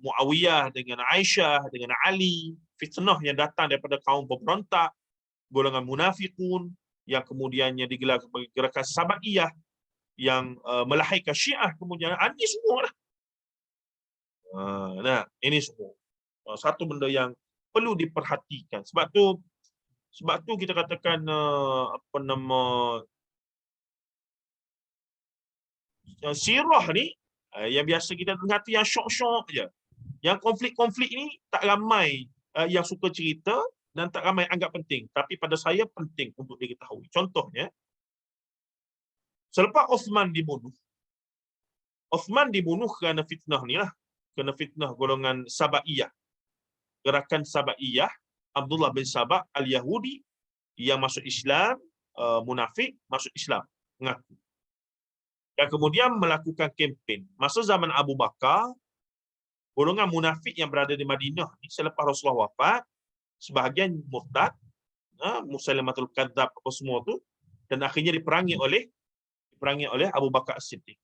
Muawiyah dengan Aisyah, dengan Ali, fitnah yang datang daripada kaum pemberontak, golongan munafikun, yang kemudiannya digelar sebagai gerakan Sabaiyah, yang melahirkan Syiah kemudian. Ini semua lah. Nah, ini semua. Satu benda yang perlu diperhatikan. Sebab tu kita katakan sirah ni yang biasa kita dengar tu yang syok-syok je. Yang konflik-konflik ni tak ramai yang suka cerita dan tak ramai anggap penting. Tapi pada saya penting untuk diketahui. Contohnya, selepas Osman dibunuh kerana fitnah ni lah. Kerana fitnah golongan Sabaiyah. Gerakan Sabaiyah, Abdullah bin Sabah al-Yahudi yang masuk Islam, munafik, masuk Islam, mengaku. Dan kemudian melakukan kempen. Masa zaman Abu Bakar, golongan munafik yang berada di Madinah selepas Rasulullah wafat, sebahagian murtad, Musailamatul Kadzab apa semua tu, dan akhirnya diperangi oleh Abu Bakar As-Siddiq.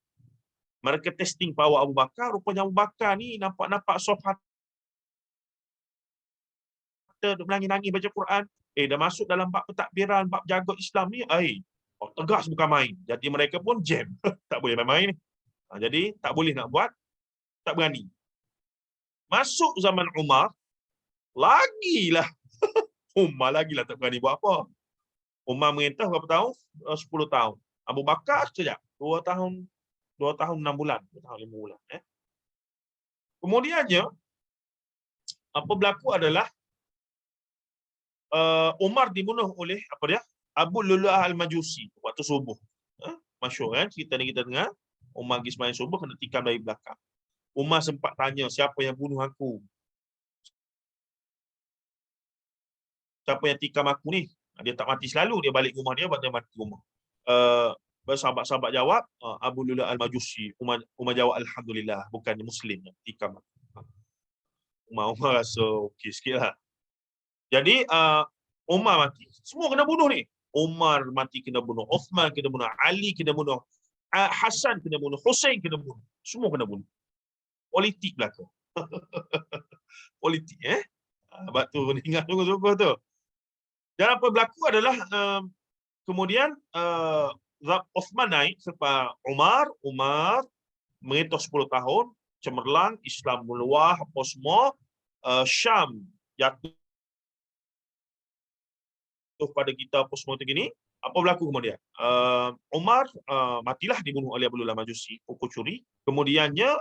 Mereka testing power Abu Bakar, rupanya Abu Bakar ni nampak soft hati, menangis-nangis baca Quran. Dah masuk dalam bab pentadbiran, bab jaga Islam ni, tegas bukan main. Jadi mereka pun jam. Tak boleh main-main ni. Jadi tak boleh nak buat, tak berani. Masuk zaman Umar, lagilah. Umar lagilah tak berani buat apa. Umar merintah berapa tahun? 10 tahun. Abu Bakar sekejap. 2 tahun 6 bulan. 2 tahun 5 bulan. Kemudiannya, apa berlaku adalah Umar dibunuh oleh Abu Lu'lu'ah al-Majusi waktu subuh. Masyhur kan cerita ni kita dengar. Umar pergi sembahyang subuh kena tikam dari belakang. Umar sempat tanya, siapa yang bunuh aku? Siapa yang tikam aku ni? Dia tak mati selalu, dia balik rumah dia, dia mati rumah. Sahabat-sahabat jawab, Abu Lu'lu'ah al-Majusi. Umar jawab, alhamdulillah, bukannya Muslim yang tikam aku. Umar rasa okey sikit lah. Jadi Umar mati. Semua kena bunuh ni. Umar mati kena bunuh. Uthman kena bunuh. Ali kena bunuh. Hasan kena bunuh. Hussein kena bunuh. Semua kena bunuh. Politik belakang. Politik sebab tu ingat sungguh-sungguh tu. Dan apa berlaku adalah kemudian Uthman naik selepas Umar merintah 10 tahun, cemerlang, Islam meluah, apa semua, Syam jatuh pada kita apa semua tu gini. Apa berlaku kemudian? Umar matilah, dibunuh oleh Abu Lu'lu'ah al-Majusi, pukul curi. Kemudiannya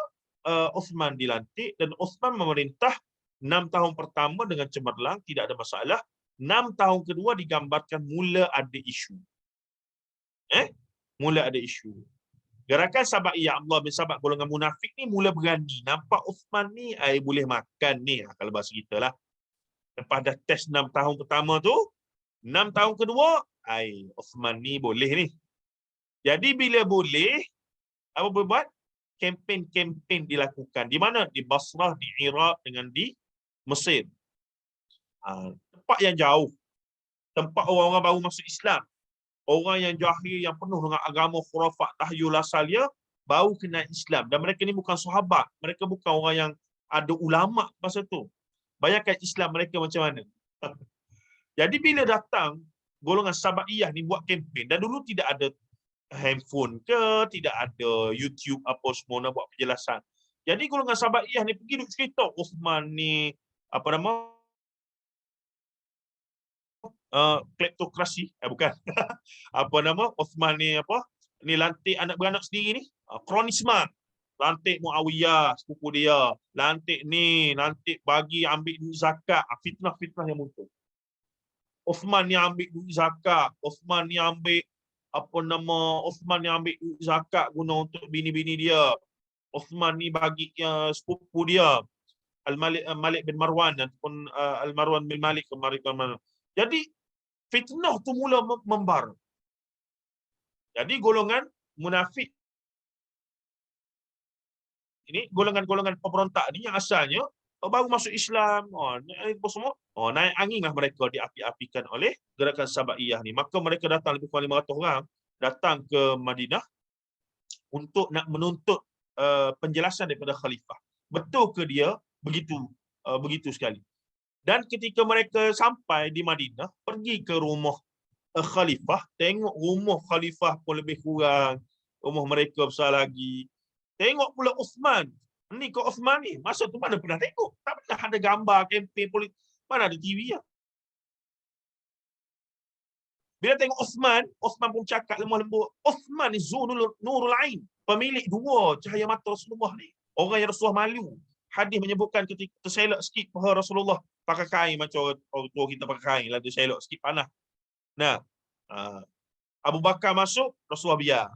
Uthman dilantik dan Uthman memerintah 6 tahun pertama dengan cemerlang, tidak ada masalah. 6 tahun kedua digambarkan mula ada isu. Mula ada isu. Gerakan Sabaiyah, Abdullah bin Sabah, golongan munafik ni mula berani. Nampak Uthman ni boleh makan ni, kalau bahasa kita lah. Lepas dah test 6 tahun pertama tu, 6 tahun kedua, Uthman ni boleh ni. Jadi bila boleh, apa berbuat? Kempen-kempen dilakukan. Di mana? Di Basrah, di Iraq dengan di Mesir. Tempat yang jauh. Tempat orang-orang baru masuk Islam. Orang yang jahil, yang penuh dengan agama khurafat, tahyul asalia, baru kenal Islam. Dan mereka ni bukan sahabat. Mereka bukan orang yang ada ulama masa tu. Bayangkan Islam mereka macam mana. Jadi bila datang golongan Sabaiyah ni buat kempen, dan dulu tidak ada handphone ke, tidak ada YouTube apa semua nak buat penjelasan. Jadi golongan Sabaiyah ni pergi duk cerita Uthman ni apa nama kleptokrasi, bukan. Apa nama Uthman ni apa? Ni lantik anak beranak sendiri ni, kronisma. Lantik Muawiyah sepupu dia, lantik ni, lantik bagi ambil duit zakat, fitnah-fitnah yang muncul. Uthman ni ambil duit zakat, Uthman ni ambil apa nama, Uthman ni ambil duit zakat guna untuk bini-bini dia. Uthman ni bagi sepupu dia Al-Malik bin Marwan ataupun Al-Marwan bin Malik kemarin. Jadi fitnah tu mula membar. Jadi golongan munafik ini, golongan-golongan pemberontak ni yang asalnya baru masuk Islam, semua naik angin lah mereka diapi-apikan oleh gerakan Sabaiyah ni. Maka mereka datang lebih kurang 500 orang datang ke Madinah untuk nak menuntut penjelasan daripada khalifah. Betul ke dia begitu sekali. Dan ketika mereka sampai di Madinah, pergi ke rumah khalifah, tengok rumah khalifah pun lebih kurang, rumah mereka besar lagi. Tengok pula Uthman. Ni kau Uthman ni, masa tu mana pernah tengok? Tak pernah ada gambar kempen politik. Mana ada TV ya? Bila tengok Uthman pun cakap lemah lembut. Uthman ni Nurul Ain, pemilik dua cahaya mata Rasulullah ni. Orang yang Rasulullah malu. Hadis menyebutkan ketika terselok sikit paha Rasulullah pakai kain macam orang tua kita pakai kain, lah dia selok sikit panas. Nah, Abu Bakar masuk, Rasulullah biar.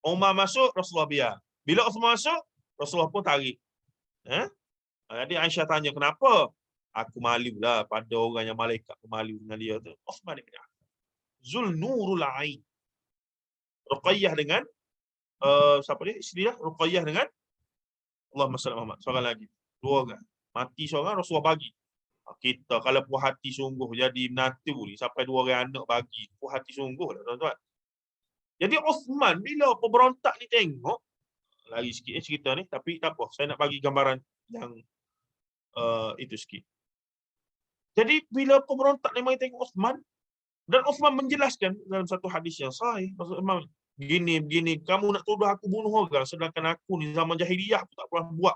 Umar masuk, Rasulullah biar. Bila Uthman masuk, Rasulullah pun tarik. Jadi Aisyah tanya, kenapa? Aku malu lah pada orang yang malaikat malu dengan dia tu. Uthman ni kena. Zul Nurul Ain. Ruqayyah dengan siapa dia? Isteri dia Ruqayyah dengan Allahumma salli Muhammad. Seorang lagi. Dua orang. Mati seorang, Rasulullah bagi. Kita kalau puas hati sungguh jadi menantu ni sampai dua orang anak bagi, puas hati sungguh lah tuan-tuan. Jadi Uthman bila pemberontak ni tengok, lari sikit cerita ni, tapi tak apa, saya nak bagi gambaran yang itu sikit. Jadi bila pemberontak ni mai tengok Uthman, dan Uthman menjelaskan dalam satu hadis yang sahih, maksudnya begini, kamu nak tuduh aku bunuh orang, sedangkan aku ni zaman jahiliyah aku tak pernah buat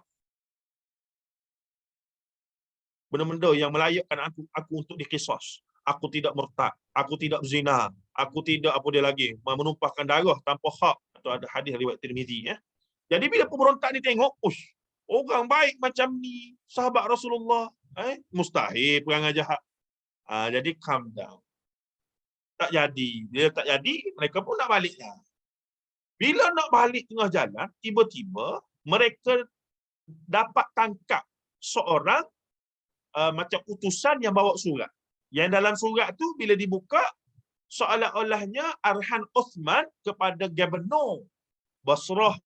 benda-benda yang melayakkan aku untuk diqisas. Aku tidak murtad, aku tidak berzina, aku tidak apa dia lagi, menumpahkan darah tanpa hak. Atau ada hadis riwayat Tirmizi ya. Jadi bila pemberontak ni tengok, orang baik macam ni, sahabat Rasulullah, mustahil perangai jahat. Jadi calm down. Tak jadi. Bila tak jadi, mereka pun nak balik lah. Bila nak balik tengah jalan, tiba-tiba mereka dapat tangkap seorang macam utusan yang bawa surat. Yang dalam surat tu bila dibuka, seolah-olahnya arahan Uthman kepada Gubernur Basrah,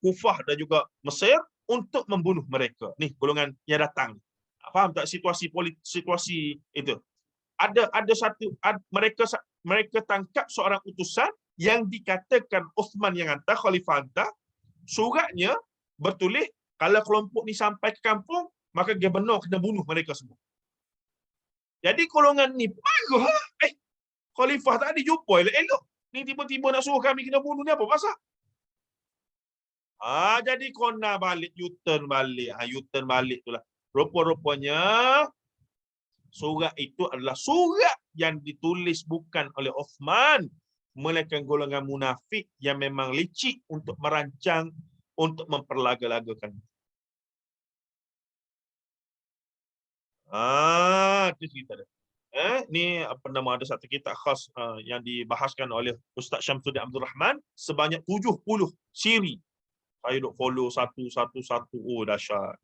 Kufah dan juga Mesir untuk membunuh mereka. Ni golongan yang datang. Faham tak situasi itu? Mereka tangkap seorang utusan yang dikatakan Uthman yang hantar, khalifah hantar. Suratnya bertulis kalau kelompok ni sampai ke kampung, maka gubernur kena bunuh mereka semua. Jadi golongan ni marah. Khalifah tadi jumpa elok-elok. Ni tiba-tiba nak suruh kami kena bunuh ni apa pasal? Jadi kona balik, U-turn balik. U-turn balik itulah. Rupa-rupanya surat itu adalah surat yang ditulis bukan oleh Uthman, melainkan golongan munafik yang memang licik untuk merancang, untuk memperlaga-lagakan. Itu cerita dia. Ni apa nama, ada satu kitab khas yang dibahaskan oleh Ustaz Syamsuddin Abdul Rahman, sebanyak 70 siri. Saya duk follow satu-satu. Dahsyat.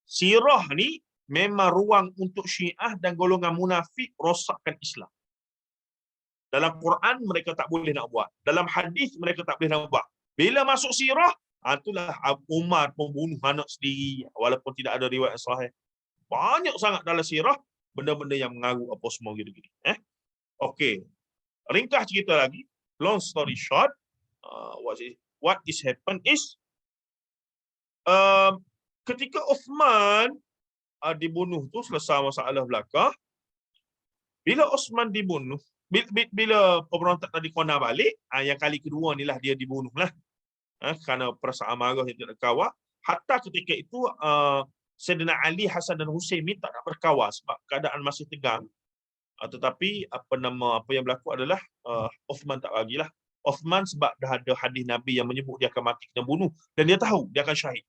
Sirah ni memang ruang untuk Syiah dan golongan munafik rosakkan Islam. Dalam Quran mereka tak boleh nak buat. Dalam hadis mereka tak boleh nak buat. Bila masuk sirah, itulah Umar membunuh anak sendiri walaupun tidak ada riwayat sahih. Banyak sangat dalam sirah benda-benda yang mengaruh apa semua gitu-gitu. Okey. Ringkas cerita lagi. Long story short, what is happened is ketika Uthman dibunuh tu selesai masalah belaka. Bila Uthman dibunuh, Bila pemberontak tadi kona balik, yang kali kedua ni lah dia dibunuh lah. Kerana perasaan marah yang tidak kawal. Hatta ketika itu Sayyidina Ali, Hasan dan Husain minta nak berkawal sebab keadaan masih tegang. Tetapi apa yang berlaku adalah Uthman tak bagilah. Uthman sebab dah ada hadis Nabi yang menyebut dia akan mati kena bunuh dan dia tahu dia akan syahid.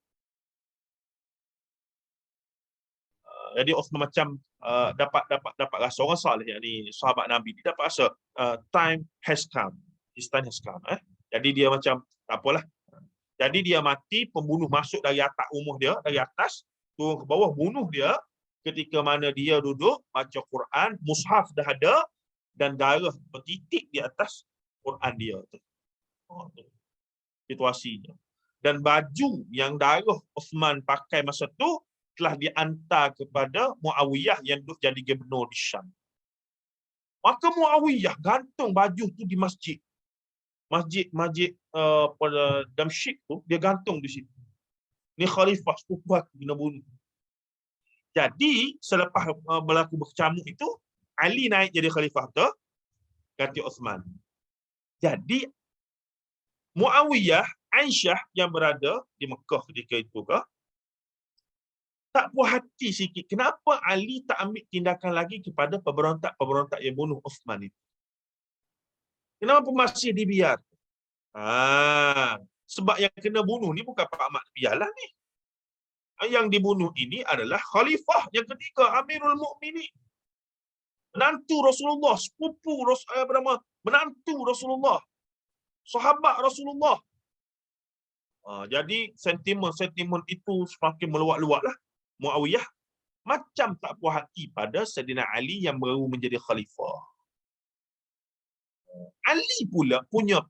Jadi Uthman macam dapat rasa orang saleh, yakni sahabat Nabi, dia dapat rasa time has come. His time has come. Jadi dia macam tak apalah. Jadi dia mati, pembunuh masuk dari atap rumah dia, dari atas turun ke bawah bunuh dia ketika mana dia duduk baca Quran, mushaf dah ada dan darah bertitik di atas Quran dia tu. Situasinya. Dan baju yang darah Uthman pakai masa tu telah dihantar kepada Muawiyah yang duduk jadi gubernur di Syam. Maka Muawiyah gantung baju tu di masjid. Masjid Damsyik tu dia gantung di situ. Ni khalifah sepupu aku kena bunuh. Jadi selepas berlaku berkecamuk itu, Ali naik jadi khalifah tu ganti Uthman. Jadi Muawiyah, Aisyah yang berada di Mekah ketika itu tak puas hati sikit. Kenapa Ali tak ambil tindakan lagi kepada pemberontak yang bunuh Uthman itu? Kenapa masih dibiar? Sebab yang kena bunuh ni bukan Pak Ahmad Biarlah ni. Yang dibunuh ini adalah khalifah yang ketiga, Amirul Mukminin. Menantu Rasulullah, sepupu menantu Rasulullah, sahabat Rasulullah. Jadi sentimen itu semakin meluak-luaklah. Muawiyah macam tak puas hati pada Sayyidina Ali yang baru menjadi khalifah. Ali pula punya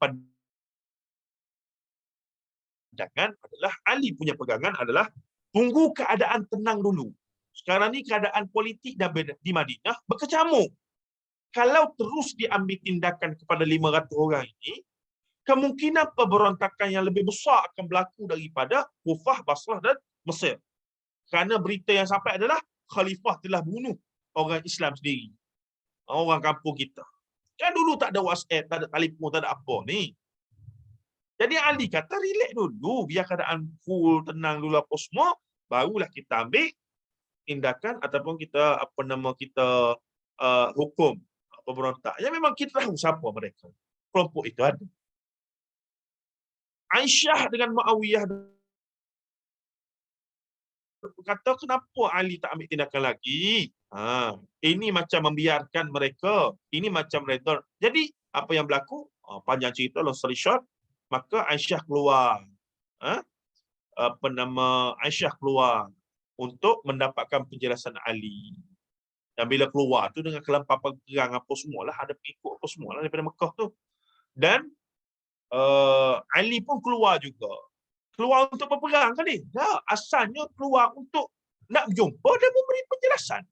pegangan adalah tunggu keadaan tenang dulu. Sekarang ni keadaan politik di Madinah berkecamuk. Kalau terus diambil tindakan kepada 500 orang ini, kemungkinan pemberontakan yang lebih besar akan berlaku daripada Kufah, Basrah dan Mesir. Kerana berita yang sampai adalah khalifah telah bunuh orang Islam sendiri. Orang kampung kita. Kan dulu tak ada WhatsApp, tak ada telefon, tak ada apa ni. Jadi Ali kata relax dulu, biar keadaan cool, tenang dulu apa semua, barulah kita ambil tindakan ataupun kita hukum pemberontak. Yang memang kita tahu siapa mereka. Kelompok itu ada. Aisyah dengan Muawiyah berkata, kenapa Ali tak ambil tindakan lagi? Ini macam membiarkan mereka. Ini macam redor. Jadi, apa yang berlaku? Panjang cerita, long story short. Maka Aisyah keluar. Aisyah keluar untuk mendapatkan penjelasan Ali. Dan bila keluar tu dengan kelampapan perang apa semualah, ada pengikut apa semualah daripada Mekah tu. Dan Ali pun keluar juga. Keluar untuk berperang kan ni? Tak, asalnya keluar untuk nak berjumpa dan memberi penjelasan.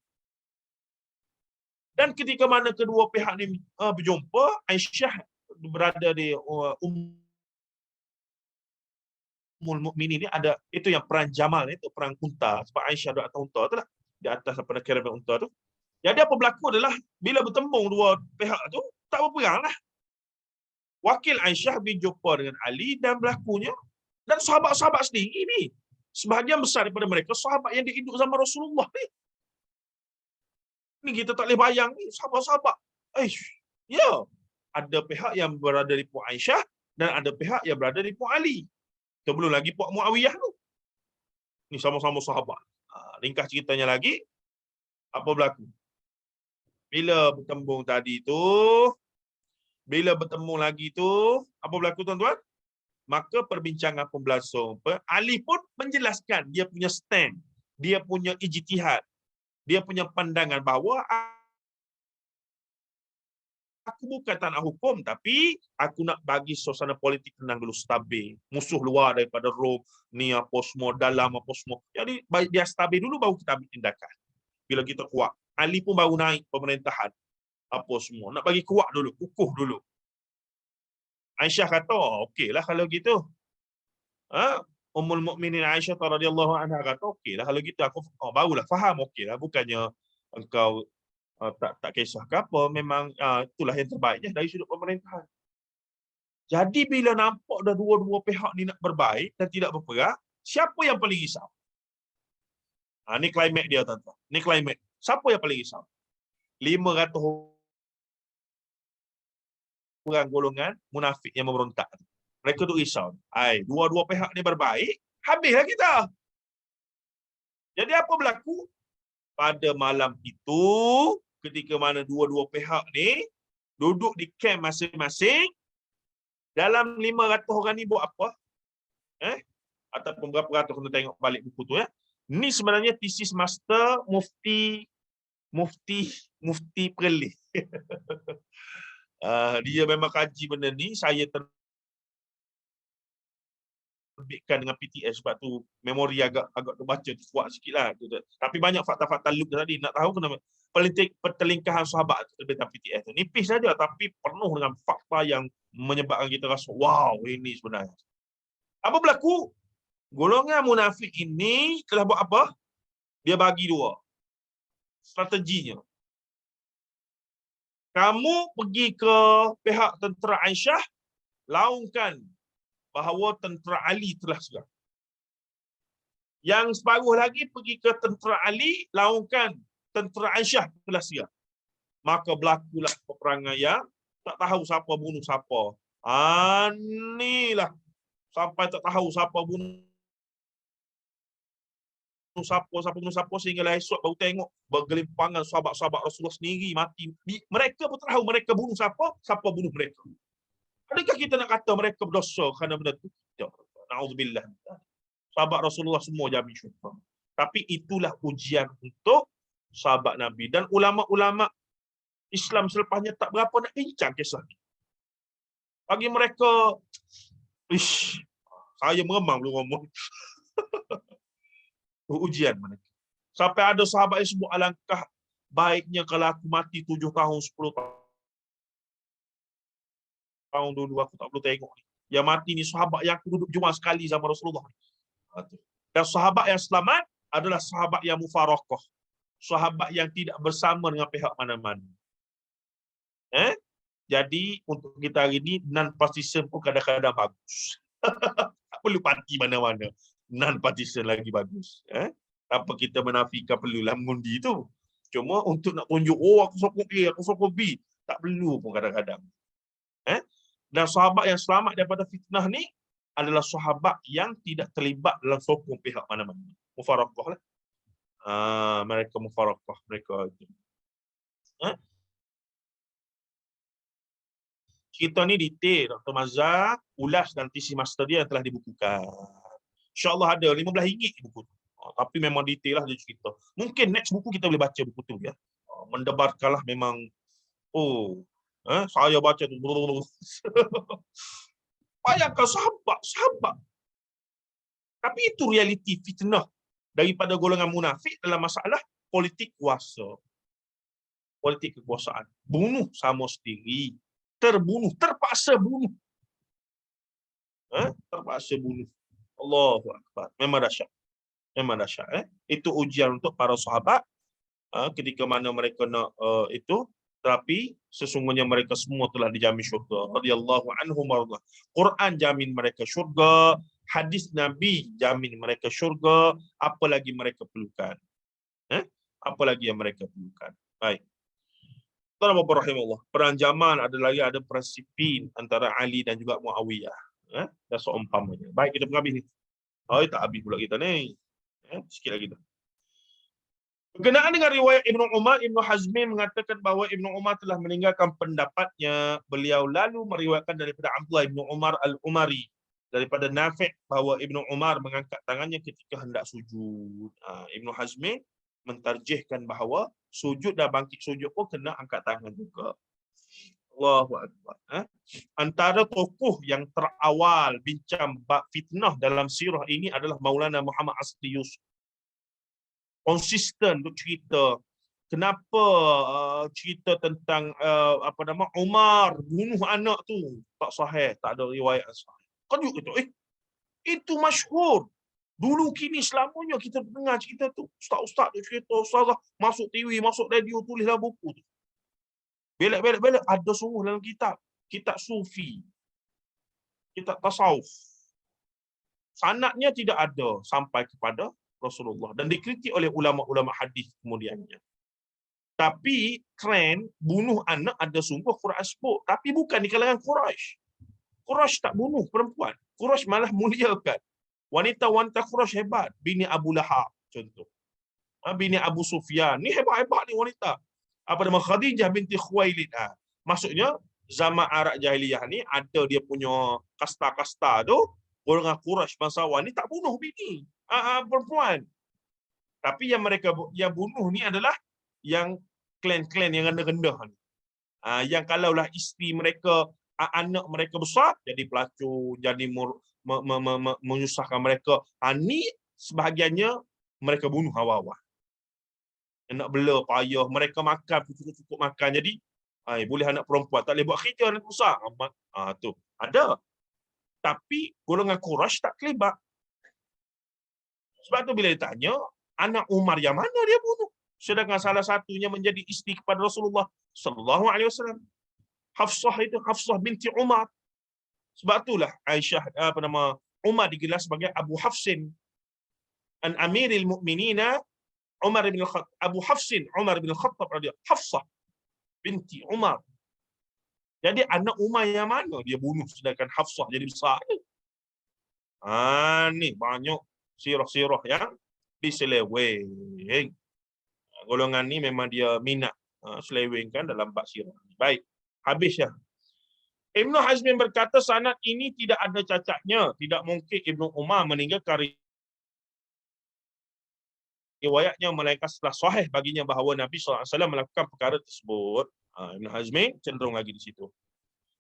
Dan ketika mana kedua pihak ni berjumpa, Aisyah berada di Ummul Mukminin ni ada, itu yang perang Jamal, itu perang unta. Sebab Aisyah ada atas unta tu lah. Di atas kerabat unta tu. Jadi apa berlaku adalah, bila bertembung dua pihak tu, tak berperang lah. Wakil Aisyah berjumpa dengan Ali dan berlakunya. Dan sahabat-sahabat sendiri ni, sebahagian besar daripada mereka, sahabat yang hidup zaman Rasulullah ni. Ni kita tak boleh bayang ni, sahabat-sahabat. Ya, ada pihak yang berada di puak Aisyah dan ada pihak yang berada di puak Ali. Sebelum lagi puak Muawiyah tu. Ni sama-sama sahabat. Ringkas ceritanya lagi, apa berlaku? Bila bertembung tadi tu, bila bertemu lagi tu, apa berlaku tuan-tuan? Maka perbincangan pun berlangsung. Ali pun menjelaskan dia punya stand, dia punya ijtihad, dia punya pandangan bahawa aku bukan tak nak hukum, tapi aku nak bagi suasana politik tenang dulu, stabil. Musuh luar daripada Rom, ni apa semua, dalam apa semua. Jadi biar stabil dulu, baru kita ambil tindakan. Bila kita kuat. Ali pun baru naik pemerintahan. Apa semua. Nak bagi kuat dulu, kukuh dulu. Aisyah kata, okeylah kalau gitu. Ummul Mukminin Aisyah radhiyallahu anha kata, okeylah kalau gitu aku barulah faham, okeylah, bukannya engkau tak kisah ke apa, memang itulah yang terbaiknya dari sudut pemerintahan. Jadi bila nampak dah dua-dua pihak ni nak berbaik dan tidak berperang, siapa yang paling risau? Ni climate dia, tuan-tuan. Ni climate. Siapa yang paling risau? 500 orang golongan munafik yang memberontak. Mereka tu risau. Dua-dua pihak ni berbaik, habislah kita. Jadi apa berlaku? Pada malam itu, ketika mana dua-dua pihak ni duduk di kamp masing-masing, dalam 500 orang ni buat apa? Ataupun berapa ratus, kena tengok balik buku tu ya. Ni sebenarnya thesis master Mufti Perlis. Dia memang kaji benda ni. Saya terbitkan dengan PTS, sebab tu memori agak terbaca kuat sikit lah. Tapi banyak fakta-fakta loop tadi. Nak tahu kenapa pertelingkahan sahabat terbitan PTS tu. Nipis saja tapi penuh dengan fakta yang menyebabkan kita rasa, wow, ini sebenarnya. Apa berlaku? Golongan munafik ini telah buat apa? Dia bagi dua strateginya. Kamu pergi ke pihak tentera Aisyah, laungkan bahawa tentera Ali telah serang. Yang separuh lagi pergi ke tentera Ali, laungkan tentera Aisyah telah serang. Maka berlakulah peperangan yang tak tahu siapa bunuh siapa. Inilah sampai tak tahu siapa bunuh siapa bunuh siapa, sehinggalah esok baru tengok bergelimpangan sahabat-sahabat Rasulullah sendiri mati. Mereka pun tahu mereka bunuh siapa bunuh mereka. Adakah kita nak kata mereka berdosa kerana benda itu? Tidak. Na'udzubillah. Sahabat Rasulullah semua jamin syurga. Tapi itulah ujian untuk sahabat Nabi. Dan ulama-ulama Islam selepasnya tak berapa nak bincang kisah ini. Bagi mereka, saya meremang belum ngomong. Ujian mereka. Sampai ada sahabat yang sebut, alangkah baiknya kalau aku mati 7 tahun, 10 tahun dulu, aku tak perlu tengok ni. Yang mati ni sahabat yang aku duduk jumpa sekali sama Rasulullah. Dan sahabat yang selamat adalah sahabat yang mufaraqah. Sahabat yang tidak bersama dengan pihak mana-mana. Jadi untuk kita hari ni, non-partisan pun kadang-kadang bagus. Tak perlu parti mana-mana. Non-partisan lagi bagus. Tanpa kita menafikan perlulah mengundi tu. Cuma untuk nak tunjuk, aku sokong A, aku sokong B, tak perlu pun kadang-kadang. Dan sahabat yang selamat daripada fitnah ni adalah sahabat yang tidak terlibat dalam sokong pihak mana-mana. Mufaraqah lah. Mereka mufaraqah. Mereka itu. Cerita ni detail. Dr. Mazhar ulas dan thesis master dia yang telah dibukukan. InsyaAllah ada RM15 buku tu. Tapi memang detail lah dia cerita. Mungkin next buku kita boleh baca buku tu ya. Mendebarkanlah memang, saya baca tu. Bayangkan sahabat. Tapi itu realiti fitnah daripada golongan munafik dalam masalah politik kuasa. Politik kekuasaan. Bunuh sama sendiri. Terbunuh. Terpaksa bunuh. Terpaksa bunuh. Allahu Akbar. Memang dahsyat. Memang dahsyat. Itu ujian untuk para sahabat ketika mana mereka nak itu. Tapi sesungguhnya mereka semua telah dijamin syurga. Radhiyallahu anhum warḍah. Quran jamin mereka syurga. Hadis Nabi jamin mereka syurga. Apa lagi mereka perlukan? Apa lagi yang mereka perlukan? Baik. Tuan-tuan dan puan rahimahullah. Perang Jamal ada perang Siffin antara Ali dan juga Muawiyah. Dan seumpamanya. Baik, kita pun habis ni. Tak habis pula kita ni. Sikit lagi tu. Berkenaan dengan riwayat Ibnu Umar, Ibnu Hazmi mengatakan bahawa Ibnu Umar telah meninggalkan pendapatnya. Beliau lalu meriwayatkan daripada Abdullah Ibnu Umar Al-Umari, daripada Nafi' bahawa Ibnu Umar mengangkat tangannya ketika hendak sujud. Ibnu Hazmi mentarjihkan bahawa sujud dan bangkit sujud pun kena angkat tangan juga. Allahu Akbar. Antara tokoh yang terawal bincang bab fitnah dalam sirah ini adalah Maulana Muhammad Asli Yusuf. Konsisten untuk cerita kenapa cerita tentang Umar bunuh anak tu tak sahih, tak ada riwayat sahih. Kan itu masyhur. Dulu kini selamanya kita dengar cerita tu. Ustaz-ustaz tu cerita, ustazah masuk TV, masuk radio, tulis dalam buku tu. Belak-belak ada semua dalam kitab. Kitab sufi, kitab tasawuf. Sanadnya tidak ada sampai kepada Rasulullah dan dikritik oleh ulama-ulama hadis kemudiannya. Tapi trend bunuh anak ada sungguh Quran sebut, tapi bukan di kalangan Quraisy. Quraisy tak bunuh perempuan. Quraisy malah muliakan. Wanita-wanita Quraisy hebat. Bini Abu Lahab contoh. Bini Abu Sufyan. Ni hebat-hebat ni wanita. Apa nama Khadijah binti Khuwailid. Maksudnya zaman Arab jahiliyah ni ada dia punya kasta-kasta tu, orang Quraisy bangsawan ni tak bunuh bini perempuan. Tapi yang mereka yang bunuh ni adalah yang klan-klan yang rendah-rendah ni. Yang kalaulah isteri mereka, anak mereka besar, jadi pelacur, jadi menyusahkan mereka. Ni sebahagiannya mereka bunuh awal-awal. Nak bela payah, mereka makan cukup makan. Jadi boleh anak perempuan, tak boleh buat kerja anak besar. Tu ada. Tapi golongan Quraisy tak terlibat. Sebab tu bila ditanya, anak Umar yang mana dia bunuh? Sedangkan salah satunya menjadi isteri kepada Rasulullah sallallahu alaihi wasallam. Hafsah binti Umar. Sebab itulah Aisyah Umar digelar sebagai Abu Hafsin. An Amiril Mukminina Umar bin Al-Khattab. Abu Hafsin Umar bin Al-Khattab radhiyallahu. Hafsah binti Umar. Jadi anak Umar yang mana dia bunuh sedangkan Hafsah jadi besar ni? Ni banyak sirah-sirah yang diseleweng. Golongan ni memang dia minat selewengkan dalam bab sirah. Baik, habis ya. Ibnu Hazm berkata sanad ini tidak ada cacatnya. Tidak mungkin Ibnu Umar meninggalkan riwayatnya melainkan setelah sahih baginya bahawa Nabi SAW melakukan perkara tersebut. Ibnu Hazm cenderung lagi di situ.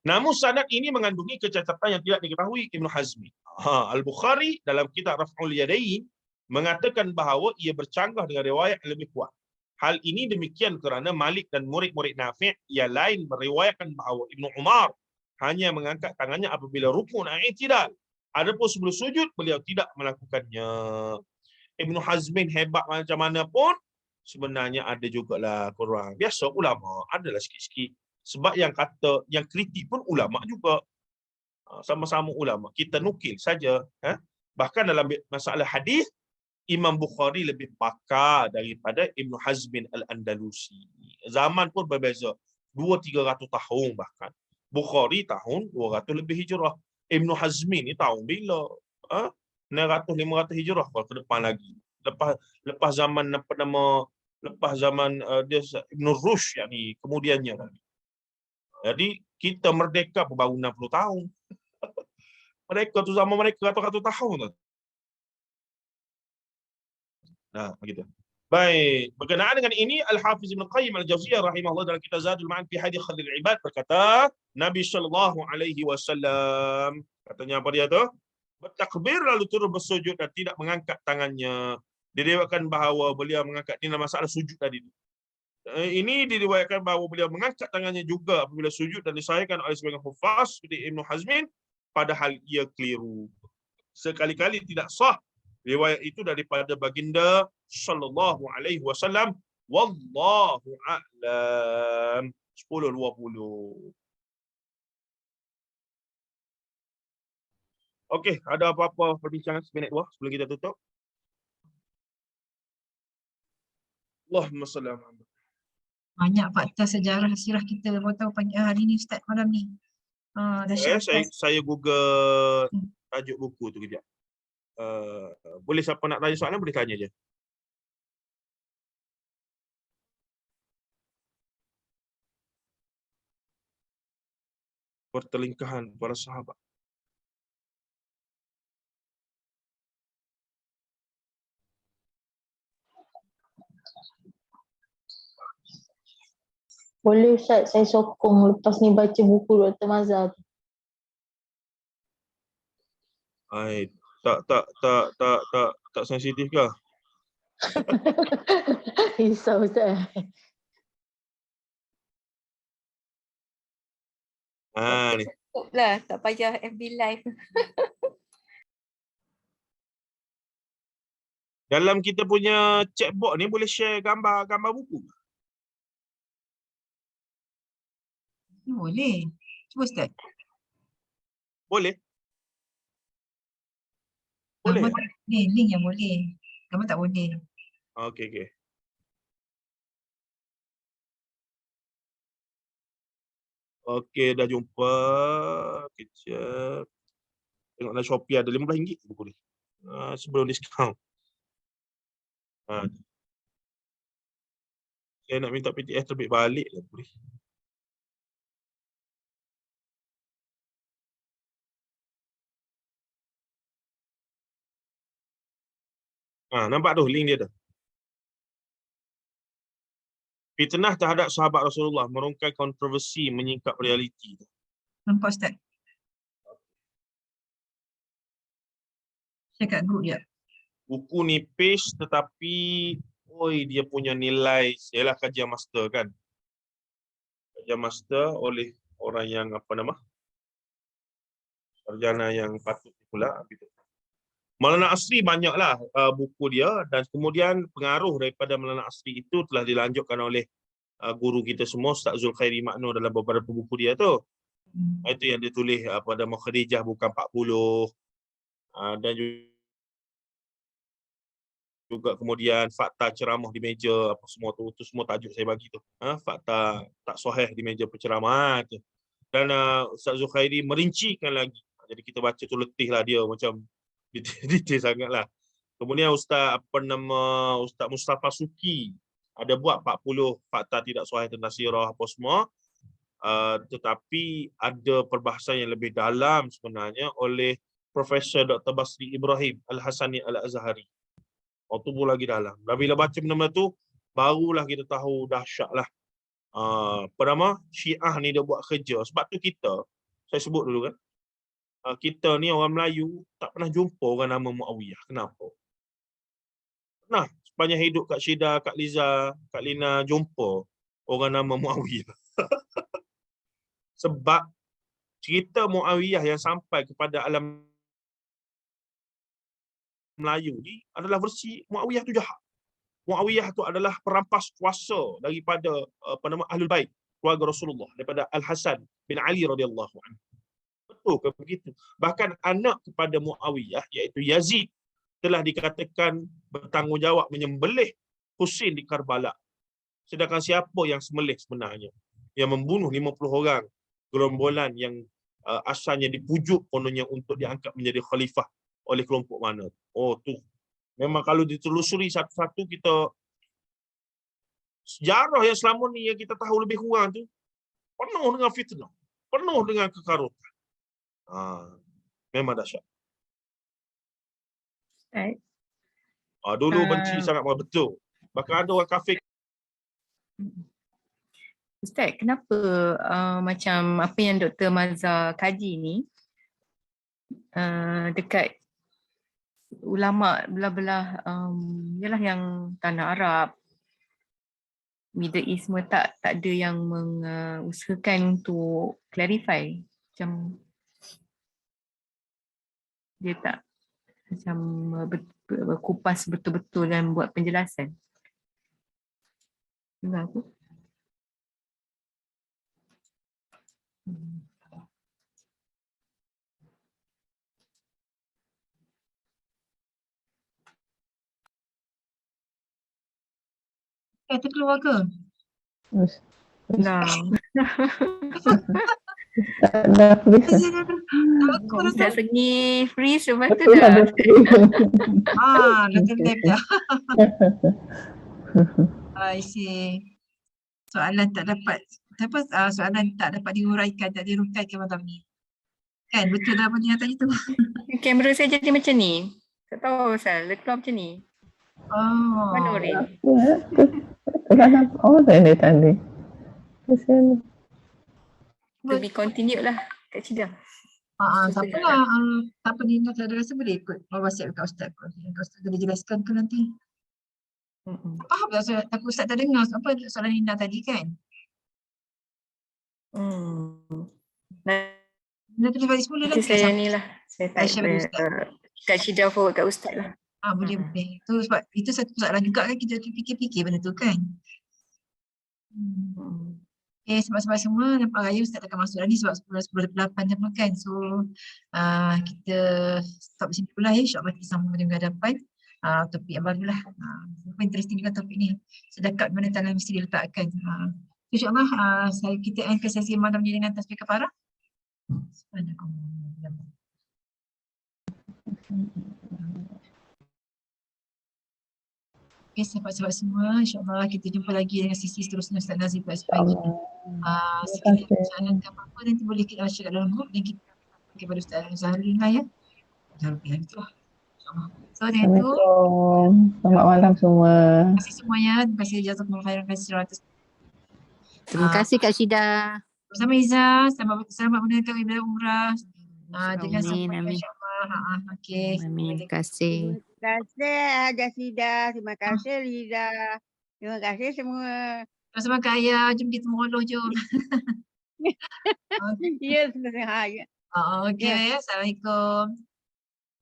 Namun sanad ini mengandungi kecacatan yang tidak diketahui Ibnu Hazm. Al-Bukhari dalam kitab Raf'ul Yadain mengatakan bahawa ia bercanggah dengan riwayat yang lebih kuat. Hal ini demikian kerana Malik dan murid-murid Nafi' yang lain meriwayatkan bahawa Ibnu Umar hanya mengangkat tangannya apabila rukun dan i'tidal. Adapun sebelum sujud beliau tidak melakukannya. Ibnu Hazmin hebat macam mana pun sebenarnya ada jugalah kurang. Biasa ulama adalah sikit-sikit. Sebab yang kata yang kritik pun ulama juga. Sama-sama ulama. Kita nukil saja. Bahkan dalam masalah hadis Imam Bukhari lebih pakar daripada Ibnu Hazmin Al-Andalusi. Zaman pun berbeza. 200-300 tahun bahkan. Bukhari tahun 200 lebih hijrah. Ibnu Hazmin ni tahun bila? 900-500 hijrah ke depan lagi. Lepas zaman dia Ibn Rushd yakni kemudiannya lagi. Jadi kita merdeka baru 60 tahun. Mereka tu zaman mereka ratus-ratus tahun tu. Begitu. Baik, berkenaan dengan ini Al-Hafiz Ibn Qayyim Al-Jauziyah rahimahullah dalam kitab Zadul Ma'ad fi Hadis Khalil Ibad berkata, Nabi sallallahu alaihi wasallam katanya apa dia tu? Bertakbir lalu turun bersujud dan tidak mengangkat tangannya. Diriwayatkan bahawa beliau mengangkat ini masalah sujud tadi. Ini diriwayatkan bahawa beliau mengangkat tangannya juga apabila sujud dan disahihkan oleh sebagian hufaz seperti Ibnu Hazmin padahal ia keliru. Sekali-kali tidak sah riwayat itu daripada baginda sallallahu alaihi wasallam. Wallahu a'lam. 10:20. Okey, ada apa-apa perbincangan seminit dua sebelum kita tutup? Allahumma salli ala Muhammad. Banyak fakta sejarah sirah kita baru tahu pagi hari ni Ustaz malam ni. Dahsyat Ustaz. Saya Google tajuk buku tu kejap. Boleh siapa nak tanya soalan boleh tanya je. Pertelingkahan para sahabat. Boleh Ustaz, saya sokong lepas ni baca buku Dr. Mazhar. Tak sensitif ke? Risau Ustaz. Ni. Lah, tak payah FB live. Dalam kita punya chatbot ni boleh share gambar buku. Boleh. Cuba Ustaz. Boleh? Gambar Boleh. tak boleh. Link yang boleh. Gambar tak boleh. Okey. Okey, dah jumpa. Kejap. Tengoklah Shopee ada RM15 buku ni. Sebelum diskaun. Saya nak minta PDF terbit balik lah boleh. Nampak tu link dia tu. Fitnah terhadap sahabat Rasulullah merungkai kontroversi menyingkap realiti. Nampak Ustaz? Share kat group je. Buku nipis tetapi dia punya nilai, ialah kajian master kan. Kajian master oleh orang yang sarjana yang patut pula gitu. Maulana Asri banyaklah buku dia, dan kemudian pengaruh daripada Maulana Asri itu telah dilanjutkan oleh guru kita semua, Ustaz Zulkhairi Makno, dalam beberapa buku dia tu. Itu yang ditulis pada Khadijah bukan 40, dan juga kemudian fakta ceramah di meja apa semua tu semua tajuk saya bagi tu. Fakta tak sahih di meja penceramah tu. Dan Ustaz Zulkhairi merincikan lagi. Jadi kita baca tu letihlah dia, macam detail sangatlah. Kemudian Ustaz Mustafa Suki ada buat 40 fakta tidak sahih tentang sirah apa semua. Tetapi ada perbahasan yang lebih dalam sebenarnya oleh Profesor Dr. Basri Ibrahim Al-Hasani Al-Azhari. Tu pun lagi dalam. Dan bila baca benda-benda tu, barulah kita tahu dahsyatlah. Syiah ni dia buat kerja. Sebab tu saya sebut dulu kan, kita ni orang Melayu tak pernah jumpa orang nama Muawiyah. Kenapa? Pernah sepanjang hidup Kak Syida, Kak Liza, Kak Lina jumpa orang nama Muawiyah. Sebab cerita Muawiyah yang sampai kepada alam Melayu ni adalah versi Muawiyah tu jahat. Muawiyah tu adalah perampas kuasa daripada Ahlul Bait, keluarga Rasulullah, daripada Al-Hasan bin Ali radhiyallahu anhu. Betul ke begitu? Bahkan anak kepada Muawiyah iaitu Yazid telah dikatakan bertanggungjawab menyembelih Husain di Karbala. Sedangkan siapa yang sembelih sebenarnya? Yang membunuh 50 orang gerombolan yang asalnya dipujuk kononnya untuk diangkat menjadi khalifah oleh kelompok mana? Tu memang kalau ditelusuri satu-satu, kita sejarah yang selama ni yang kita tahu lebih kurang tu penuh dengan fitnah, penuh dengan kekarutan. Memang dahsyat. Dulu benci sangat, betul. Bahkan ada orang kafir. Ustaz, kenapa macam apa yang Dr. Mazhar kaji ni dekat ulama belah-belah yalah yang tanah Arab, Middle East semua tak ada yang mengusahakan untuk clarify, macam dia tak macam berkupas betul-betul dan buat penjelasan. Dengar aku. Terkeluar ke? Nah. Tak dah freeze. Dah sengih, freeze lepas tu Betul lah, dah. Dah terlep dah. I see. Soalan tak dapat diuraikan, tak dirukaikan malam ni. Kan, betul dah benda yang tadi tu. Kamera saya jadi macam ni. Tak tahu pasal, dia keluar macam ni. Mana Orin? Tak nampak orang dia tadi. To be continued lah Kak Cida. Tak apalah. Tak apa, Nina tak ada rasa boleh ikut WhatsApp kat Ustaz. Kak Ustaz boleh jelaskan ke nanti? Faham tak aku Ustaz tak dengar apa soalan Nina tadi kan? Nina tulis balik semula Nanti lagi. saya ni lah. Saya type Kak Cida forward kat Ustaz lah. Boleh. Itu sebab itu satu soalan juga kan, kita fikir-fikir benda tu kan. Okay, sebab-sebab semua nampak raya Ustaz akan masuk dah ni sebab 10:10:8 jam makan. So kita stop di sini pula ya. InsyaAllah kita sambung pada minggu hadapan. Topik yang baru lah. Interesting juga topik ni. Sedekap mana tangan mesti diletakkan. InsyaAllah kita end ke sesi malam ni dengan tasbih kafarah. Okay, sahabat-sahabat semua, insyaAllah kita jumpa lagi dengan sesi seterusnya Ustaz Nazif pada pagi. Sekiranya persoalan apa-apa nanti boleh kita share kat dalam grup dan kita kepada Ustaz Zahrul lah ya. Zahrul yang itu lah. So dengan itu, Selamat malam semua. terima kasih semuanya. Terima kasih jazakumullah khairan kasiran. Terima kasih Kak Syida. Bersama Izzah, selamat menunaikan ibadah umrah. Jangan Amin, sampai amin. insyaAllah. Okey. Amin. Terima kasih. Terima kasih Haja Syida. Terima kasih Liza. Terima kasih semua. Bersama Kak Ayah, jom kita mengoloh jom. Ya, sebenarnya. Okey ya. Assalamualaikum.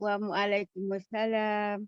Waalaikumsalam.